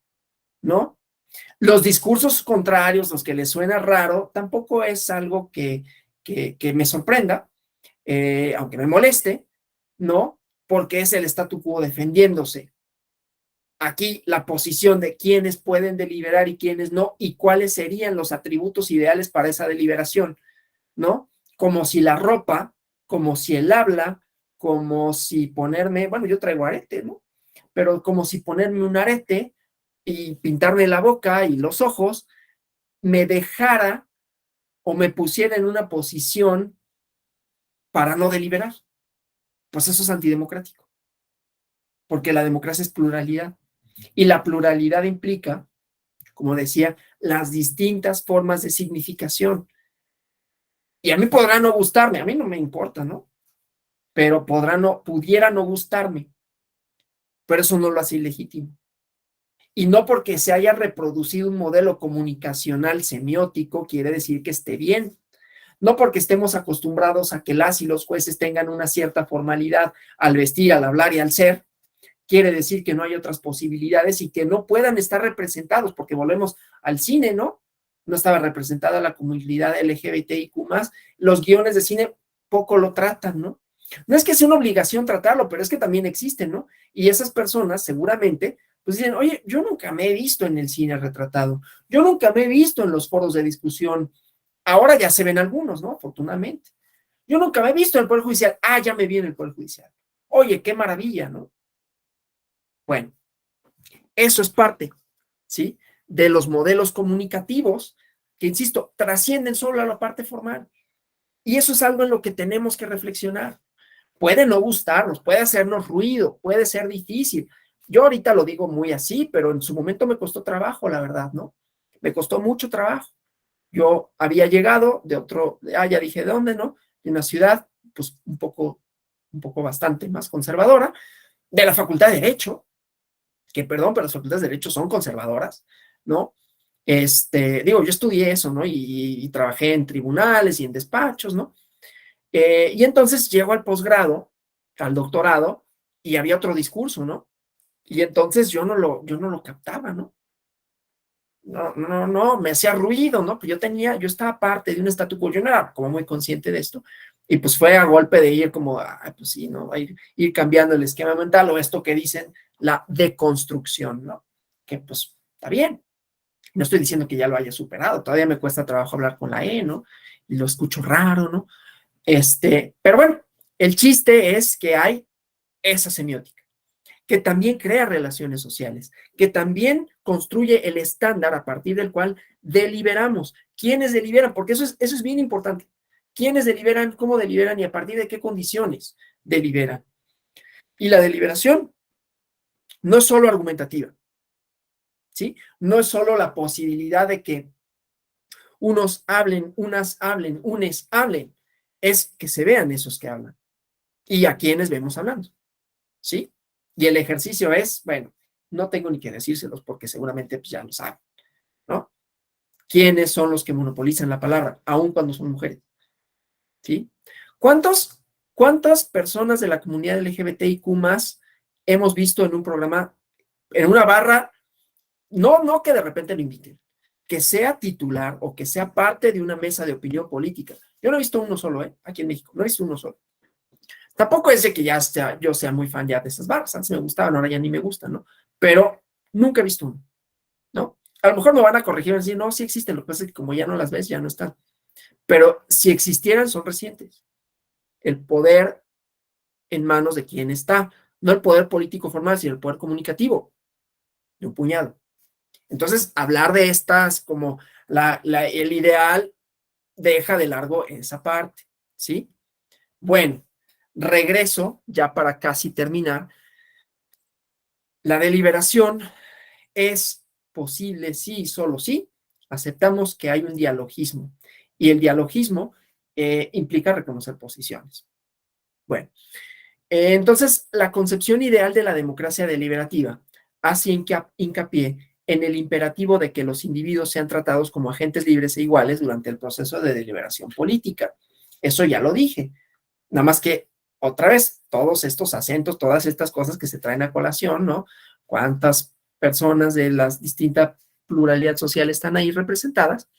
¿no? Los discursos contrarios, los que les suena raro, tampoco es algo que me sorprenda, aunque me moleste, ¿no? Porque es el statu quo defendiéndose. Aquí la posición de quiénes pueden deliberar y quiénes no, y cuáles serían los atributos ideales para esa deliberación, ¿no? Como si la ropa, como si el habla, como si ponerme, bueno, yo traigo arete, ¿no? Pero como si ponerme un arete y pintarme la boca y los ojos, me dejara o me pusiera en una posición para no deliberar. Pues eso es antidemocrático, porque la democracia es pluralidad. Y la pluralidad implica, como decía, las distintas formas de significación. Y a mí podrá no gustarme, a mí no me importa, ¿no? Pero pudiera no gustarme, pero eso no lo hace ilegítimo. Y no porque se haya reproducido un modelo comunicacional semiótico quiere decir que esté bien. No porque estemos acostumbrados a que las y los jueces tengan una cierta formalidad al vestir, al hablar y al ser, quiere decir que no hay otras posibilidades y que no puedan estar representados, porque volvemos al cine, ¿no? No estaba representada la comunidad LGBTIQ+, los guiones de cine poco lo tratan, ¿no? No es que sea una obligación tratarlo, pero es que también existen, ¿no? Y esas personas seguramente pues dicen, oye, yo nunca me he visto en el cine retratado, yo nunca me he visto en los foros de discusión, ahora ya se ven algunos, ¿no? Afortunadamente. Yo nunca me he visto en el Poder Judicial, ya me vi en el Poder Judicial. Oye, qué maravilla, ¿no? Bueno, eso es parte, ¿sí? De los modelos comunicativos que, insisto, trascienden solo a la parte formal. Y eso es algo en lo que tenemos que reflexionar. Puede no gustarnos, puede hacernos ruido, puede ser difícil. Yo ahorita lo digo muy así, pero en su momento me costó trabajo, la verdad, ¿no? Me costó mucho trabajo. Yo había llegado de otro, ya dije de dónde, ¿no? De una ciudad, pues un poco bastante más conservadora, de la Facultad de Derecho, que perdón, pero las facultades de Derecho son conservadoras, ¿no? Digo, yo estudié eso, ¿no? Y trabajé en tribunales y en despachos, ¿no? Y entonces llego al posgrado, al doctorado, y había otro discurso, ¿no? Y entonces yo no lo captaba, ¿no? No, me hacía ruido, ¿no? Pues yo estaba parte de un statu quo, yo no era como muy consciente de esto, y pues fue a golpe de ir como, pues sí, ¿no? Ir cambiando el esquema mental o esto que dicen la deconstrucción, ¿no? Que pues está bien, no estoy diciendo que ya lo haya superado, todavía me cuesta trabajo hablar con la E, ¿no? Y lo escucho raro, ¿no? Pero bueno, el chiste es que hay esa semiótica que también crea relaciones sociales, que también construye el estándar a partir del cual deliberamos. ¿Quiénes deliberan? Porque eso es bien importante. ¿Quiénes deliberan? ¿Cómo deliberan? ¿Y a partir de qué condiciones deliberan? Y la deliberación no es solo argumentativa, ¿sí? No es solo la posibilidad de que unos hablen, unas hablen, unes hablen, es que se vean esos que hablan y a quienes vemos hablando, ¿sí? Y el ejercicio es, bueno, no tengo ni que decírselos porque seguramente pues, ya lo saben, ¿no? ¿Quiénes son los que monopolizan la palabra, aun cuando son mujeres? ¿Sí? ¿Cuántas personas de la comunidad LGBTIQ más hemos visto en un programa, en una barra? No que de repente lo inviten, que sea titular o que sea parte de una mesa de opinión política. Yo no he visto uno solo, aquí en México, no he visto uno solo. Tampoco es de que yo sea muy fan ya de esas barras, antes me gustaban, ahora ya ni me gustan, ¿no? Pero nunca he visto uno, ¿no? A lo mejor me van a corregir y decir, no, sí existen, lo que pasa es que como ya no las ves, ya no están. Pero si existieran, son recientes. El poder en manos de quién está, no el poder político formal, sino el poder comunicativo, de un puñado. Entonces, hablar de estas como el ideal deja de largo esa parte, ¿sí? Bueno, regreso ya para casi terminar. La deliberación es posible, sí, solo sí. Aceptamos que hay un dialogismo y el dialogismo implica reconocer posiciones. Bueno, entonces la concepción ideal de la democracia deliberativa hace hincapié en el imperativo de que los individuos sean tratados como agentes libres e iguales durante el proceso de deliberación política. Eso ya lo dije. Nada más que, otra vez, todos estos acentos, todas estas cosas que se traen a colación, ¿no? ¿Cuántas personas de las distintas pluralidad social están ahí representadas?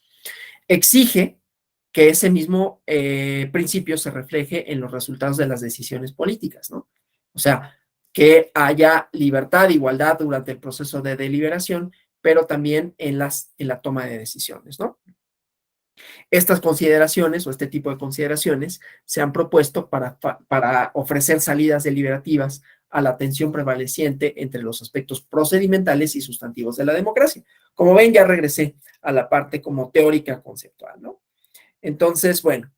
Exige que ese mismo principio se refleje en los resultados de las decisiones políticas, ¿no? O sea, que haya libertad, igualdad durante el proceso de deliberación, pero también en la toma de decisiones, ¿no? Estas consideraciones o este tipo de consideraciones se han propuesto para ofrecer salidas deliberativas a la tensión prevaleciente entre los aspectos procedimentales y sustantivos de la democracia. Como ven, ya regresé a la parte como teórica conceptual, ¿no? Entonces, bueno,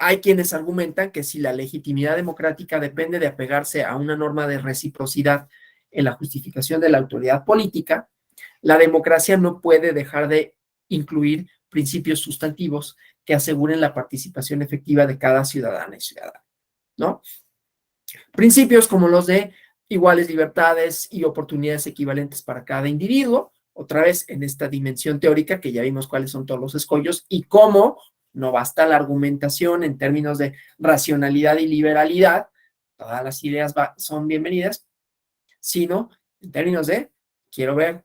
hay quienes argumentan que si la legitimidad democrática depende de apegarse a una norma de reciprocidad en la justificación de la autoridad política, la democracia no puede dejar de incluir principios sustantivos que aseguren la participación efectiva de cada ciudadana y ciudadano, ¿no? Principios como los de iguales libertades y oportunidades equivalentes para cada individuo, otra vez en esta dimensión teórica que ya vimos cuáles son todos los escollos y cómo no basta la argumentación en términos de racionalidad y liberalidad, todas las ideas son bienvenidas, sino en términos de quiero ver,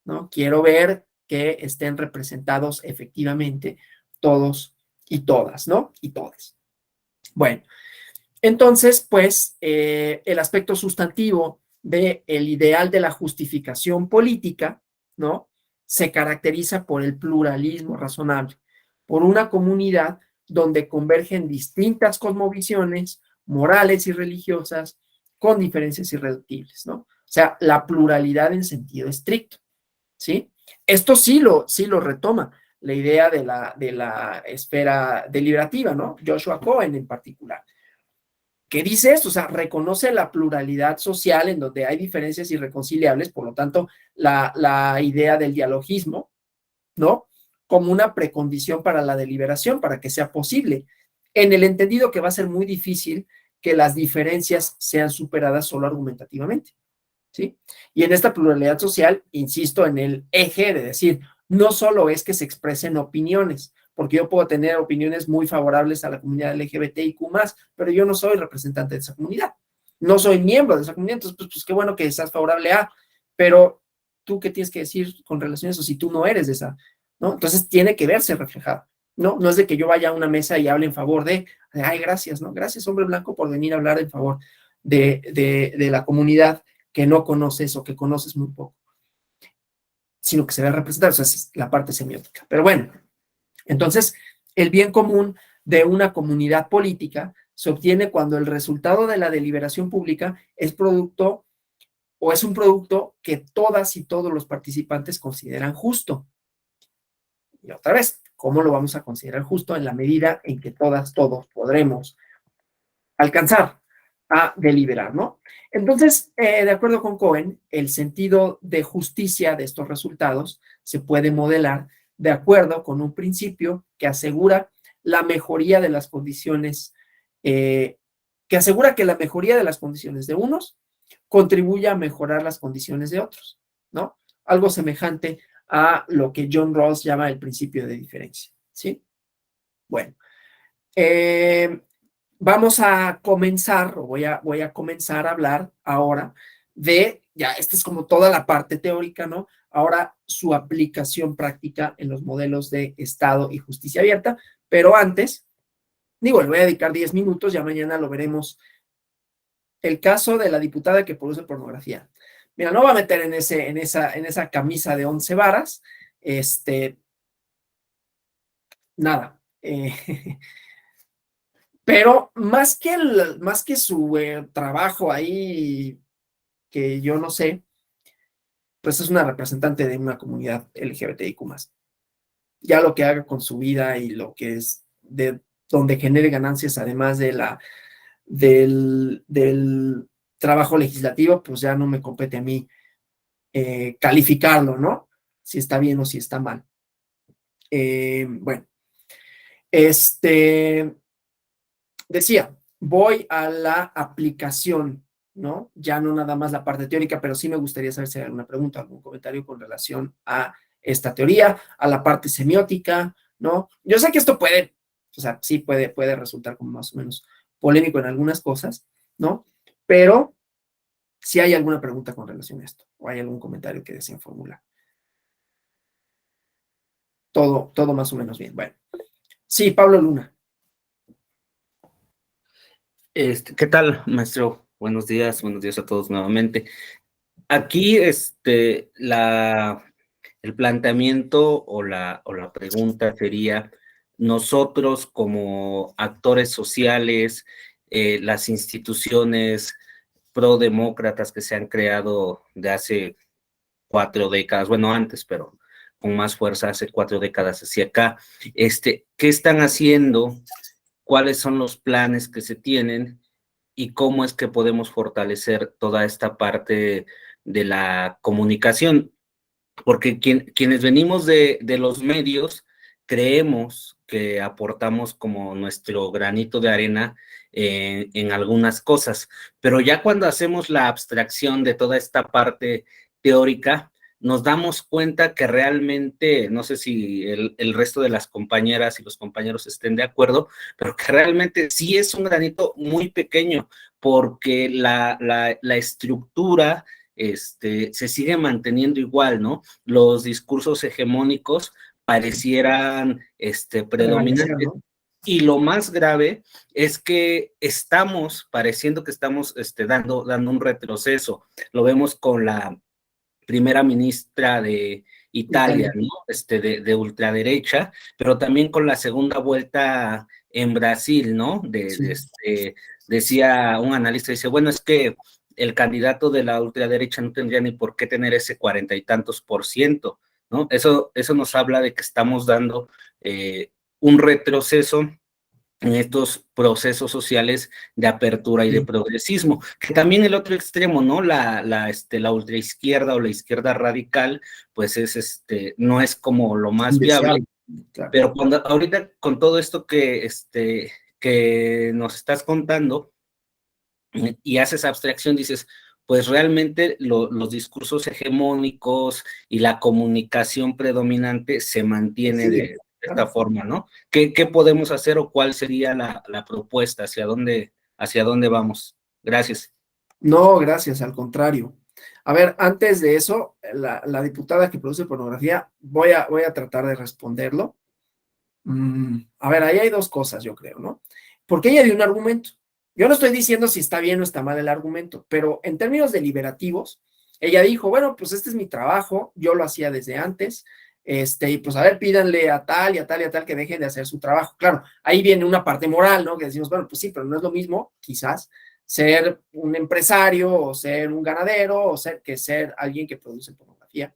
¿no? Quiero ver que estén representados efectivamente todos y todas, ¿no? Y todas. Bueno, entonces, pues, el aspecto sustantivo del ideal de la justificación política, ¿no? Se caracteriza por el pluralismo razonable, por una comunidad donde convergen distintas cosmovisiones morales y religiosas con diferencias irreductibles, ¿no? O sea, la pluralidad en sentido estricto, ¿sí? Esto sí lo retoma la idea de la esfera deliberativa, ¿no? Joshua Cohen en particular. ¿Qué dice esto? O sea, reconoce la pluralidad social en donde hay diferencias irreconciliables, por lo tanto, la idea del dialogismo, ¿no? Como una precondición para la deliberación, para que sea posible, en el entendido que va a ser muy difícil que las diferencias sean superadas solo argumentativamente, ¿sí? Y en esta pluralidad social, insisto en el eje de decir, no solo es que se expresen opiniones, porque yo puedo tener opiniones muy favorables a la comunidad LGBTIQ+, pero yo no soy representante de esa comunidad, no soy miembro de esa comunidad, entonces pues qué bueno que seas favorable a, pero tú qué tienes que decir con relación a eso si tú no eres de esa, ¿no? Entonces tiene que verse reflejado, ¿no? No es de que yo vaya a una mesa y hable en favor ay, gracias, ¿no? Gracias, hombre blanco, por venir a hablar en favor de la comunidad que no conoces o que conoces muy poco, sino que se ve representado, o sea, es la parte semiótica. Pero bueno, entonces, el bien común de una comunidad política se obtiene cuando el resultado de la deliberación pública es producto o es un producto que todas y todos los participantes consideran justo. Y otra vez, ¿cómo lo vamos a considerar justo? En la medida en que todas, todos podremos alcanzar a deliberar, ¿no? Entonces, de acuerdo con Cohen, el sentido de justicia de estos resultados se puede modelar de acuerdo con un principio que asegura la mejoría de las condiciones, que asegura que la mejoría de las condiciones de unos contribuye a mejorar las condiciones de otros, ¿no? Algo semejante a lo que John Rawls llama el principio de diferencia, ¿sí? Bueno, vamos a comenzar, o voy a comenzar a hablar ahora de, ya, esta es como toda la parte teórica, ¿no? Ahora su aplicación práctica en los modelos de Estado y justicia abierta, pero antes, digo, le voy a dedicar 10 minutos, ya mañana lo veremos. El caso de la diputada que produce pornografía. Mira, no voy a meter en esa camisa de 11 varas, nada. Pero más que su trabajo ahí, que yo no sé, pues es una representante de una comunidad LGBTIQ+. Ya lo que haga con su vida y lo que es de donde genere ganancias, además de del trabajo legislativo, pues ya no me compete a mí calificarlo, ¿no? Si está bien o si está mal. Bueno, decía, voy a la aplicación, ¿no? Ya no nada más la parte teórica, pero sí me gustaría saber si hay alguna pregunta, algún comentario con relación a esta teoría, a la parte semiótica, ¿no? Yo sé que esto puede, o sea, sí puede resultar como más o menos polémico en algunas cosas, ¿no? Pero si hay alguna pregunta con relación a esto, o hay algún comentario que deseen formular. Todo más o menos bien. Bueno, sí, Pablo Luna.
¿Qué tal, maestro? Buenos días a todos nuevamente. Aquí, el planteamiento o la pregunta sería, nosotros como actores sociales, las instituciones prodemócratas que se han creado de hace 4 décadas, bueno, antes, pero con más fuerza hace 4 décadas hacia acá, ¿qué están haciendo? ¿Cuáles son los planes que se tienen? Y cómo es que podemos fortalecer toda esta parte de la comunicación, porque quienes venimos de los medios creemos que aportamos como nuestro granito de arena en algunas cosas, pero ya cuando hacemos la abstracción de toda esta parte teórica, nos damos cuenta que realmente, no sé si el resto de las compañeras y los compañeros estén de acuerdo, pero que realmente sí es un granito muy pequeño, porque la estructura se sigue manteniendo igual, ¿no? Los discursos hegemónicos parecieran predominantes.
¿No?
Y lo más grave es que pareciendo que estamos dando un retroceso. Lo vemos con la primera ministra de Italia, ¿no? De ultraderecha, pero también con la segunda vuelta en Brasil, ¿no?
Sí.
Decía un analista, dice, bueno, es que el candidato de la ultraderecha no tendría ni por qué tener ese 40 y tantos %, ¿no? Eso nos habla de que estamos dando un retroceso en estos procesos sociales de apertura y de progresismo, que también el otro extremo, ¿no? La ultraizquierda o la izquierda radical, pues no es como lo más viable,
claro.
pero ahorita con todo esto que nos estás contando y haces abstracción, dices, pues realmente los discursos hegemónicos y la comunicación predominante se mantiene de esta forma, ¿no? ¿Qué podemos hacer o cuál sería la propuesta? ¿Hacia dónde vamos? Gracias.
No, gracias, al contrario. A ver, antes de eso, la diputada que produce pornografía, voy a tratar de responderlo. A ver, ahí hay dos cosas, yo creo, ¿no? Porque ella dio un argumento. Yo no estoy diciendo si está bien o está mal el argumento, pero en términos deliberativos, ella dijo, bueno, pues este es mi trabajo, yo lo hacía desde antes, y pues a ver, pídanle a tal y a tal y a tal que dejen de hacer su trabajo. Claro, ahí viene una parte moral, ¿no? Que decimos, bueno, pues sí, pero no es lo mismo, quizás, ser un empresario o ser un ganadero o ser alguien que produce pornografía.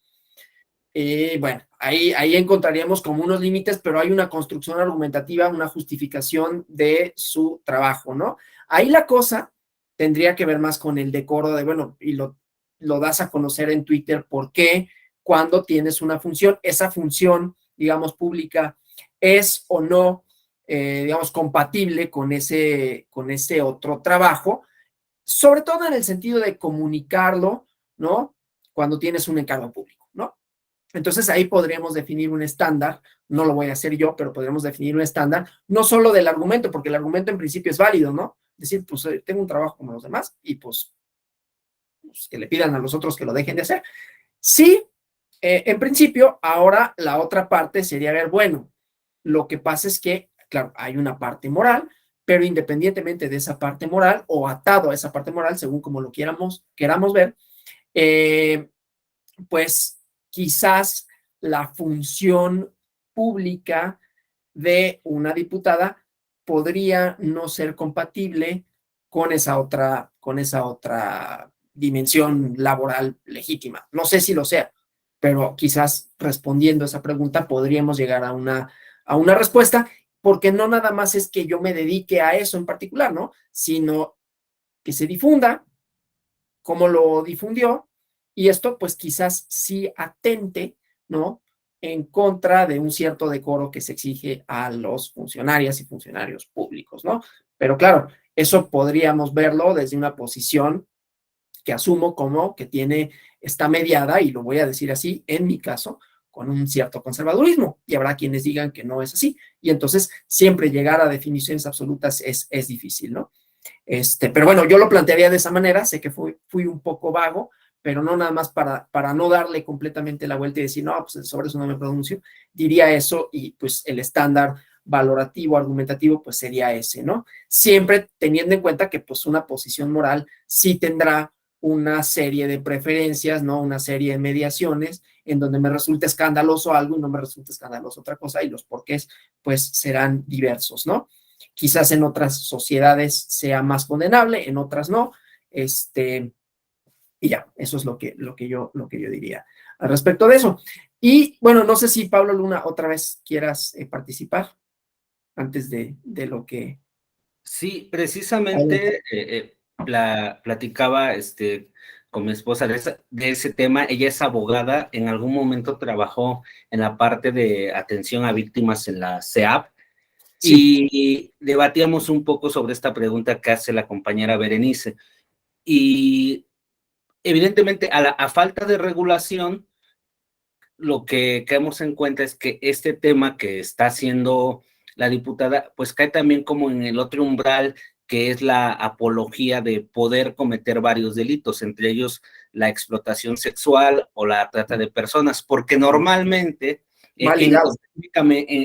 Bueno, ahí encontraríamos como unos límites, pero hay una construcción argumentativa, una justificación de su trabajo, ¿no? Ahí la cosa tendría que ver más con el decoro de, bueno, y lo das a conocer en Twitter, ¿por qué? Cuando tienes una función, esa función, digamos, pública es o no, digamos, compatible con ese otro trabajo, sobre todo en el sentido de comunicarlo, ¿no? Cuando tienes un encargo público, ¿no? Entonces ahí podríamos definir un estándar, no lo voy a hacer yo, pero podríamos definir un estándar, no solo del argumento, porque el argumento en principio es válido, ¿no? Decir, pues tengo un trabajo como los demás y pues que le pidan a los otros que lo dejen de hacer. Sí, en principio, ahora la otra parte sería ver, bueno, lo que pasa es que, claro, hay una parte moral, pero independientemente de esa parte moral o atado a esa parte moral, según como lo queramos ver, eh, pues quizás la función pública de una diputada podría no ser compatible con esa otra dimensión laboral legítima. No sé si lo sea, pero quizás respondiendo a esa pregunta podríamos llegar a una respuesta, porque no nada más es que yo me dedique a eso en particular, ¿no? Sino que se difunda, cómo lo difundió, y esto pues quizás sí atente, ¿no? En contra de un cierto decoro que se exige a los funcionarias y funcionarios públicos, ¿no? Pero claro, eso podríamos verlo desde una posición que asumo como que está mediada, y lo voy a decir así, en mi caso, con un cierto conservadurismo, y habrá quienes digan que no es así, y entonces siempre llegar a definiciones absolutas es difícil, ¿no? Pero bueno, yo lo plantearía de esa manera, sé que fui un poco vago, pero no nada más para no darle completamente la vuelta y decir, no, pues sobre eso no me pronuncio, diría eso, y pues el estándar valorativo, argumentativo, pues sería ese, ¿no? Siempre teniendo en cuenta que pues una posición moral sí tendrá una serie de preferencias, ¿no? Una serie de mediaciones en donde me resulta escandaloso algo y no me resulta escandaloso otra cosa, y los porqués pues serán diversos, ¿no? Quizás en otras sociedades sea más condenable, en otras no, y ya, eso es lo que yo diría al respecto de eso. Y bueno, no sé si Pablo Luna otra vez quieras participar antes de lo que...
Sí, precisamente platicaba con mi esposa de ese tema. Ella es abogada, en algún momento trabajó en la parte de atención a víctimas en la CEAP,
Sí,
y debatíamos un poco sobre esta pregunta que hace la compañera Berenice. Y evidentemente, a falta de regulación, lo que caemos en cuenta es que este tema que está haciendo la diputada, pues cae también como en el otro umbral, que es la apología de poder cometer varios delitos, entre ellos la explotación sexual o la trata de personas, porque normalmente,
mal ligado.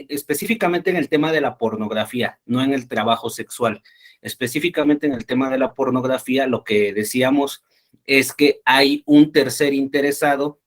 específicamente en el tema de la pornografía, no en el trabajo sexual, específicamente en el tema de la pornografía, lo que decíamos es que hay un tercer interesado,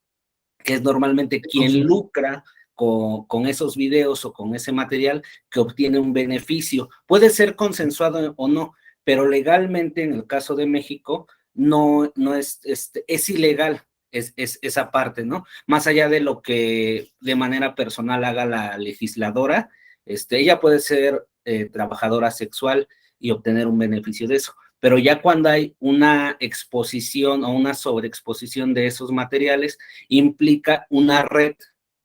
que es normalmente quien lucra con esos videos o con ese material, que obtiene un beneficio. Puede ser consensuado o no, pero legalmente en el caso de México no es ilegal esa parte, ¿no? Más allá de lo que de manera personal haga la legisladora, ella puede ser trabajadora sexual y obtener un beneficio de eso. Pero ya cuando hay una exposición o una sobreexposición de esos materiales, implica una red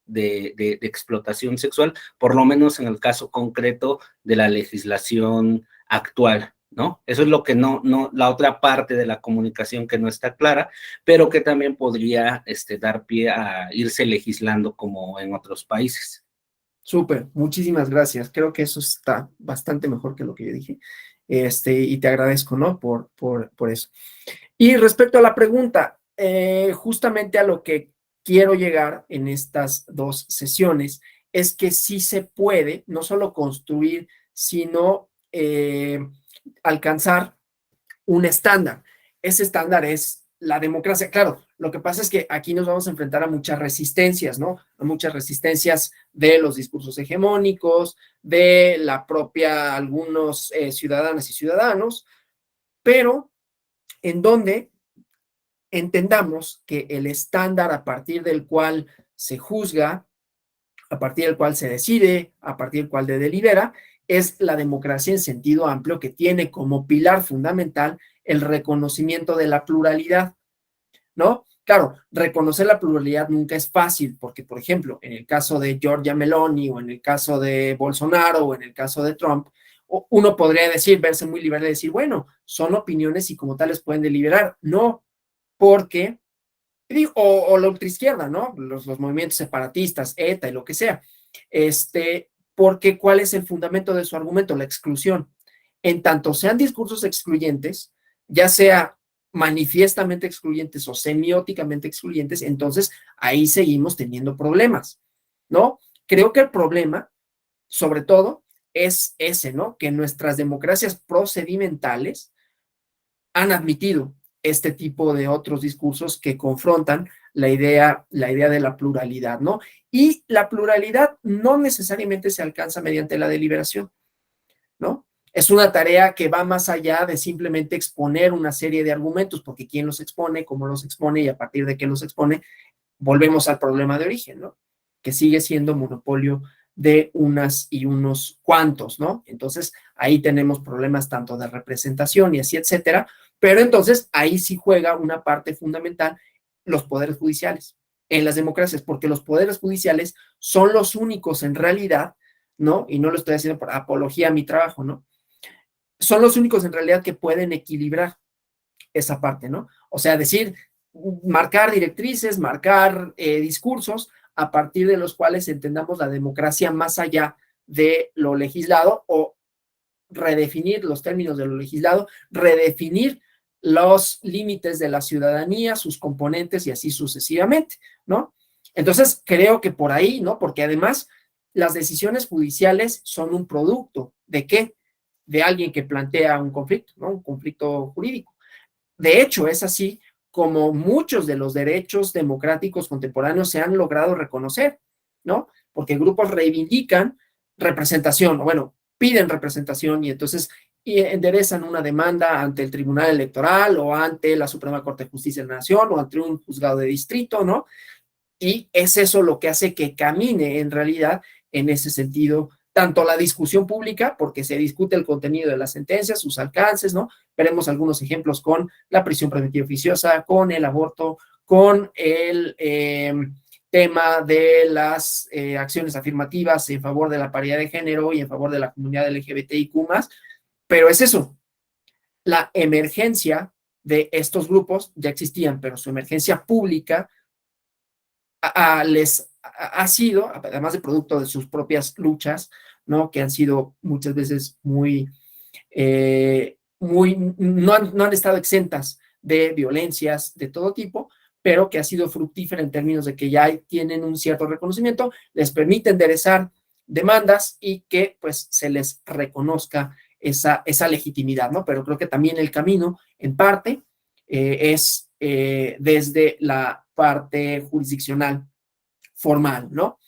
de explotación sexual, por lo menos en el caso concreto de la legislación actual, ¿no? Eso es lo que la otra parte de la comunicación que no está clara, pero que también podría dar pie a irse legislando como en otros países.
Súper, muchísimas gracias. Creo que eso está bastante mejor que lo que yo dije. Y te agradezco, ¿no? Por eso. Y respecto a la pregunta, justamente a lo que quiero llegar en estas dos sesiones es que sí se puede no solo construir, sino alcanzar un estándar. Ese estándar es la democracia. Claro, lo que pasa es que aquí nos vamos a enfrentar a muchas resistencias, ¿no? A muchas resistencias de los discursos hegemónicos, de la propia algunos ciudadanas y ciudadanos, pero en donde entendamos que el estándar a partir del cual se juzga, a partir del cual se decide, a partir del cual se delibera, es la democracia en sentido amplio, que tiene como pilar fundamental el reconocimiento de la pluralidad, ¿no? Claro, reconocer la pluralidad nunca es fácil, porque, por ejemplo, en el caso de Giorgia Meloni, o en el caso de Bolsonaro, o en el caso de Trump, uno podría decir, verse muy liberal y decir, bueno, son opiniones y como tales pueden deliberar. No, porque, o la ultraizquierda, ¿no? Los movimientos separatistas, ETA y lo que sea. Porque ¿cuál es el fundamento de su argumento? La exclusión. En tanto sean discursos excluyentes, ya sea manifiestamente excluyentes o semióticamente excluyentes, entonces ahí seguimos teniendo problemas, ¿no? Creo que el problema, sobre todo, es ese, ¿no? Que nuestras democracias procedimentales han admitido este tipo de otros discursos que confrontan la idea de la pluralidad, ¿no? Y la pluralidad no necesariamente se alcanza mediante la deliberación, ¿no? Es una tarea que va más allá de simplemente exponer una serie de argumentos, porque quién los expone, cómo los expone y a partir de qué los expone, volvemos al problema de origen, ¿no? Que sigue siendo monopolio de unas y unos cuantos, ¿no? Entonces, ahí tenemos problemas tanto de representación y así, etcétera, pero entonces ahí sí juega una parte fundamental los poderes judiciales en las democracias, porque los poderes judiciales son los únicos en realidad, ¿no? Y no lo estoy haciendo por apología a mi trabajo, ¿no? Son los únicos en realidad que pueden equilibrar esa parte, ¿no? O sea, decir, marcar directrices, marcar discursos a partir de los cuales entendamos la democracia más allá de lo legislado o redefinir los términos de lo legislado, redefinir los límites de la ciudadanía, sus componentes y así sucesivamente, ¿no? Entonces, creo que por ahí, ¿no? Porque además las decisiones judiciales son un producto ¿de qué? De alguien que plantea un conflicto, ¿no? Un conflicto jurídico. De hecho, es así como muchos de los derechos democráticos contemporáneos se han logrado reconocer, ¿no? Porque grupos reivindican representación, o bueno, piden representación y entonces enderezan una demanda ante el Tribunal Electoral o ante la Suprema Corte de Justicia de la Nación o ante un juzgado de distrito, ¿no? Y es eso lo que hace que camine en realidad en ese sentido tanto la discusión pública, porque se discute el contenido de las sentencias, sus alcances, ¿no? Veremos algunos ejemplos con la prisión preventiva oficiosa, con el aborto, con el tema de las acciones afirmativas en favor de la paridad de género y en favor de la comunidad LGBTIQ+, pero es eso, la emergencia de estos grupos ya existían, pero su emergencia pública les ha sido, además de producto de sus propias luchas, ¿no? Que han sido muchas veces no han estado exentas de violencias de todo tipo, pero que ha sido fructífera en términos de que ya tienen un cierto reconocimiento, les permite enderezar demandas y que pues se les reconozca esa legitimidad, ¿no? Pero creo que también el camino, en parte, es desde la parte jurisdiccional formal, ¿no?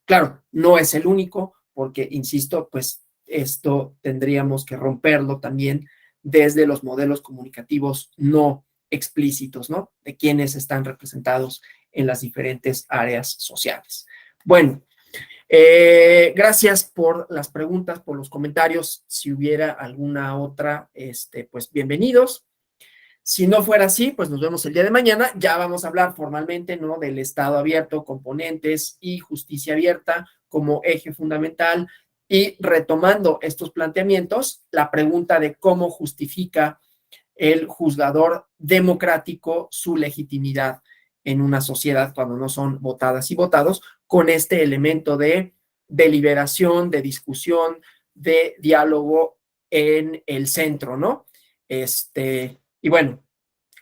Claro, no es el único, porque, insisto, pues esto tendríamos que romperlo también desde los modelos comunicativos no explícitos, ¿no? De quienes están representados en las diferentes áreas sociales. Bueno, gracias por las preguntas, por los comentarios. Si hubiera alguna otra, pues bienvenidos. Si no fuera así, pues nos vemos el día de mañana. Ya vamos a hablar formalmente, ¿no? Del Estado abierto, componentes y justicia abierta como eje fundamental. Y retomando estos planteamientos, la pregunta de cómo justifica el juzgador democrático su legitimidad en una sociedad cuando no son votadas y votados, con este elemento de deliberación, de discusión, de diálogo en el centro, ¿no? Y bueno,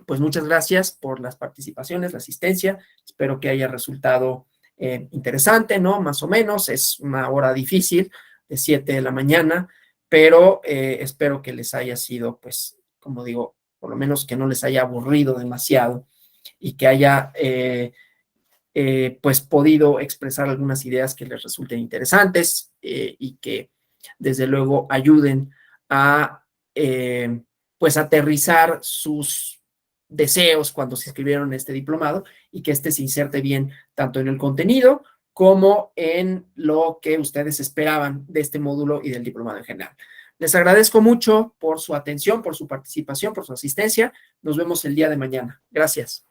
pues muchas gracias por las participaciones, la asistencia. Espero que haya resultado interesante, ¿no? Más o menos. Es una hora difícil, de 7 de la mañana, pero espero que les haya sido, pues, como digo, por lo menos que no les haya aburrido demasiado y que haya, pues, podido expresar algunas ideas que les resulten interesantes y que, desde luego, ayuden a, pues, aterrizar sus deseos cuando se inscribieron en este diplomado y que se inserte bien tanto en el contenido como en lo que ustedes esperaban de este módulo y del diplomado en general. Les agradezco mucho por su atención, por su participación, por su asistencia. Nos vemos el día de mañana. Gracias.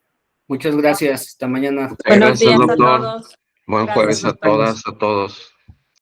Muchas gracias. Hasta mañana.
Muchas
Buenos
gracias,
días a
doctor.
todos.
Buen
Gracias,
jueves a
doctor.
todas, a todos.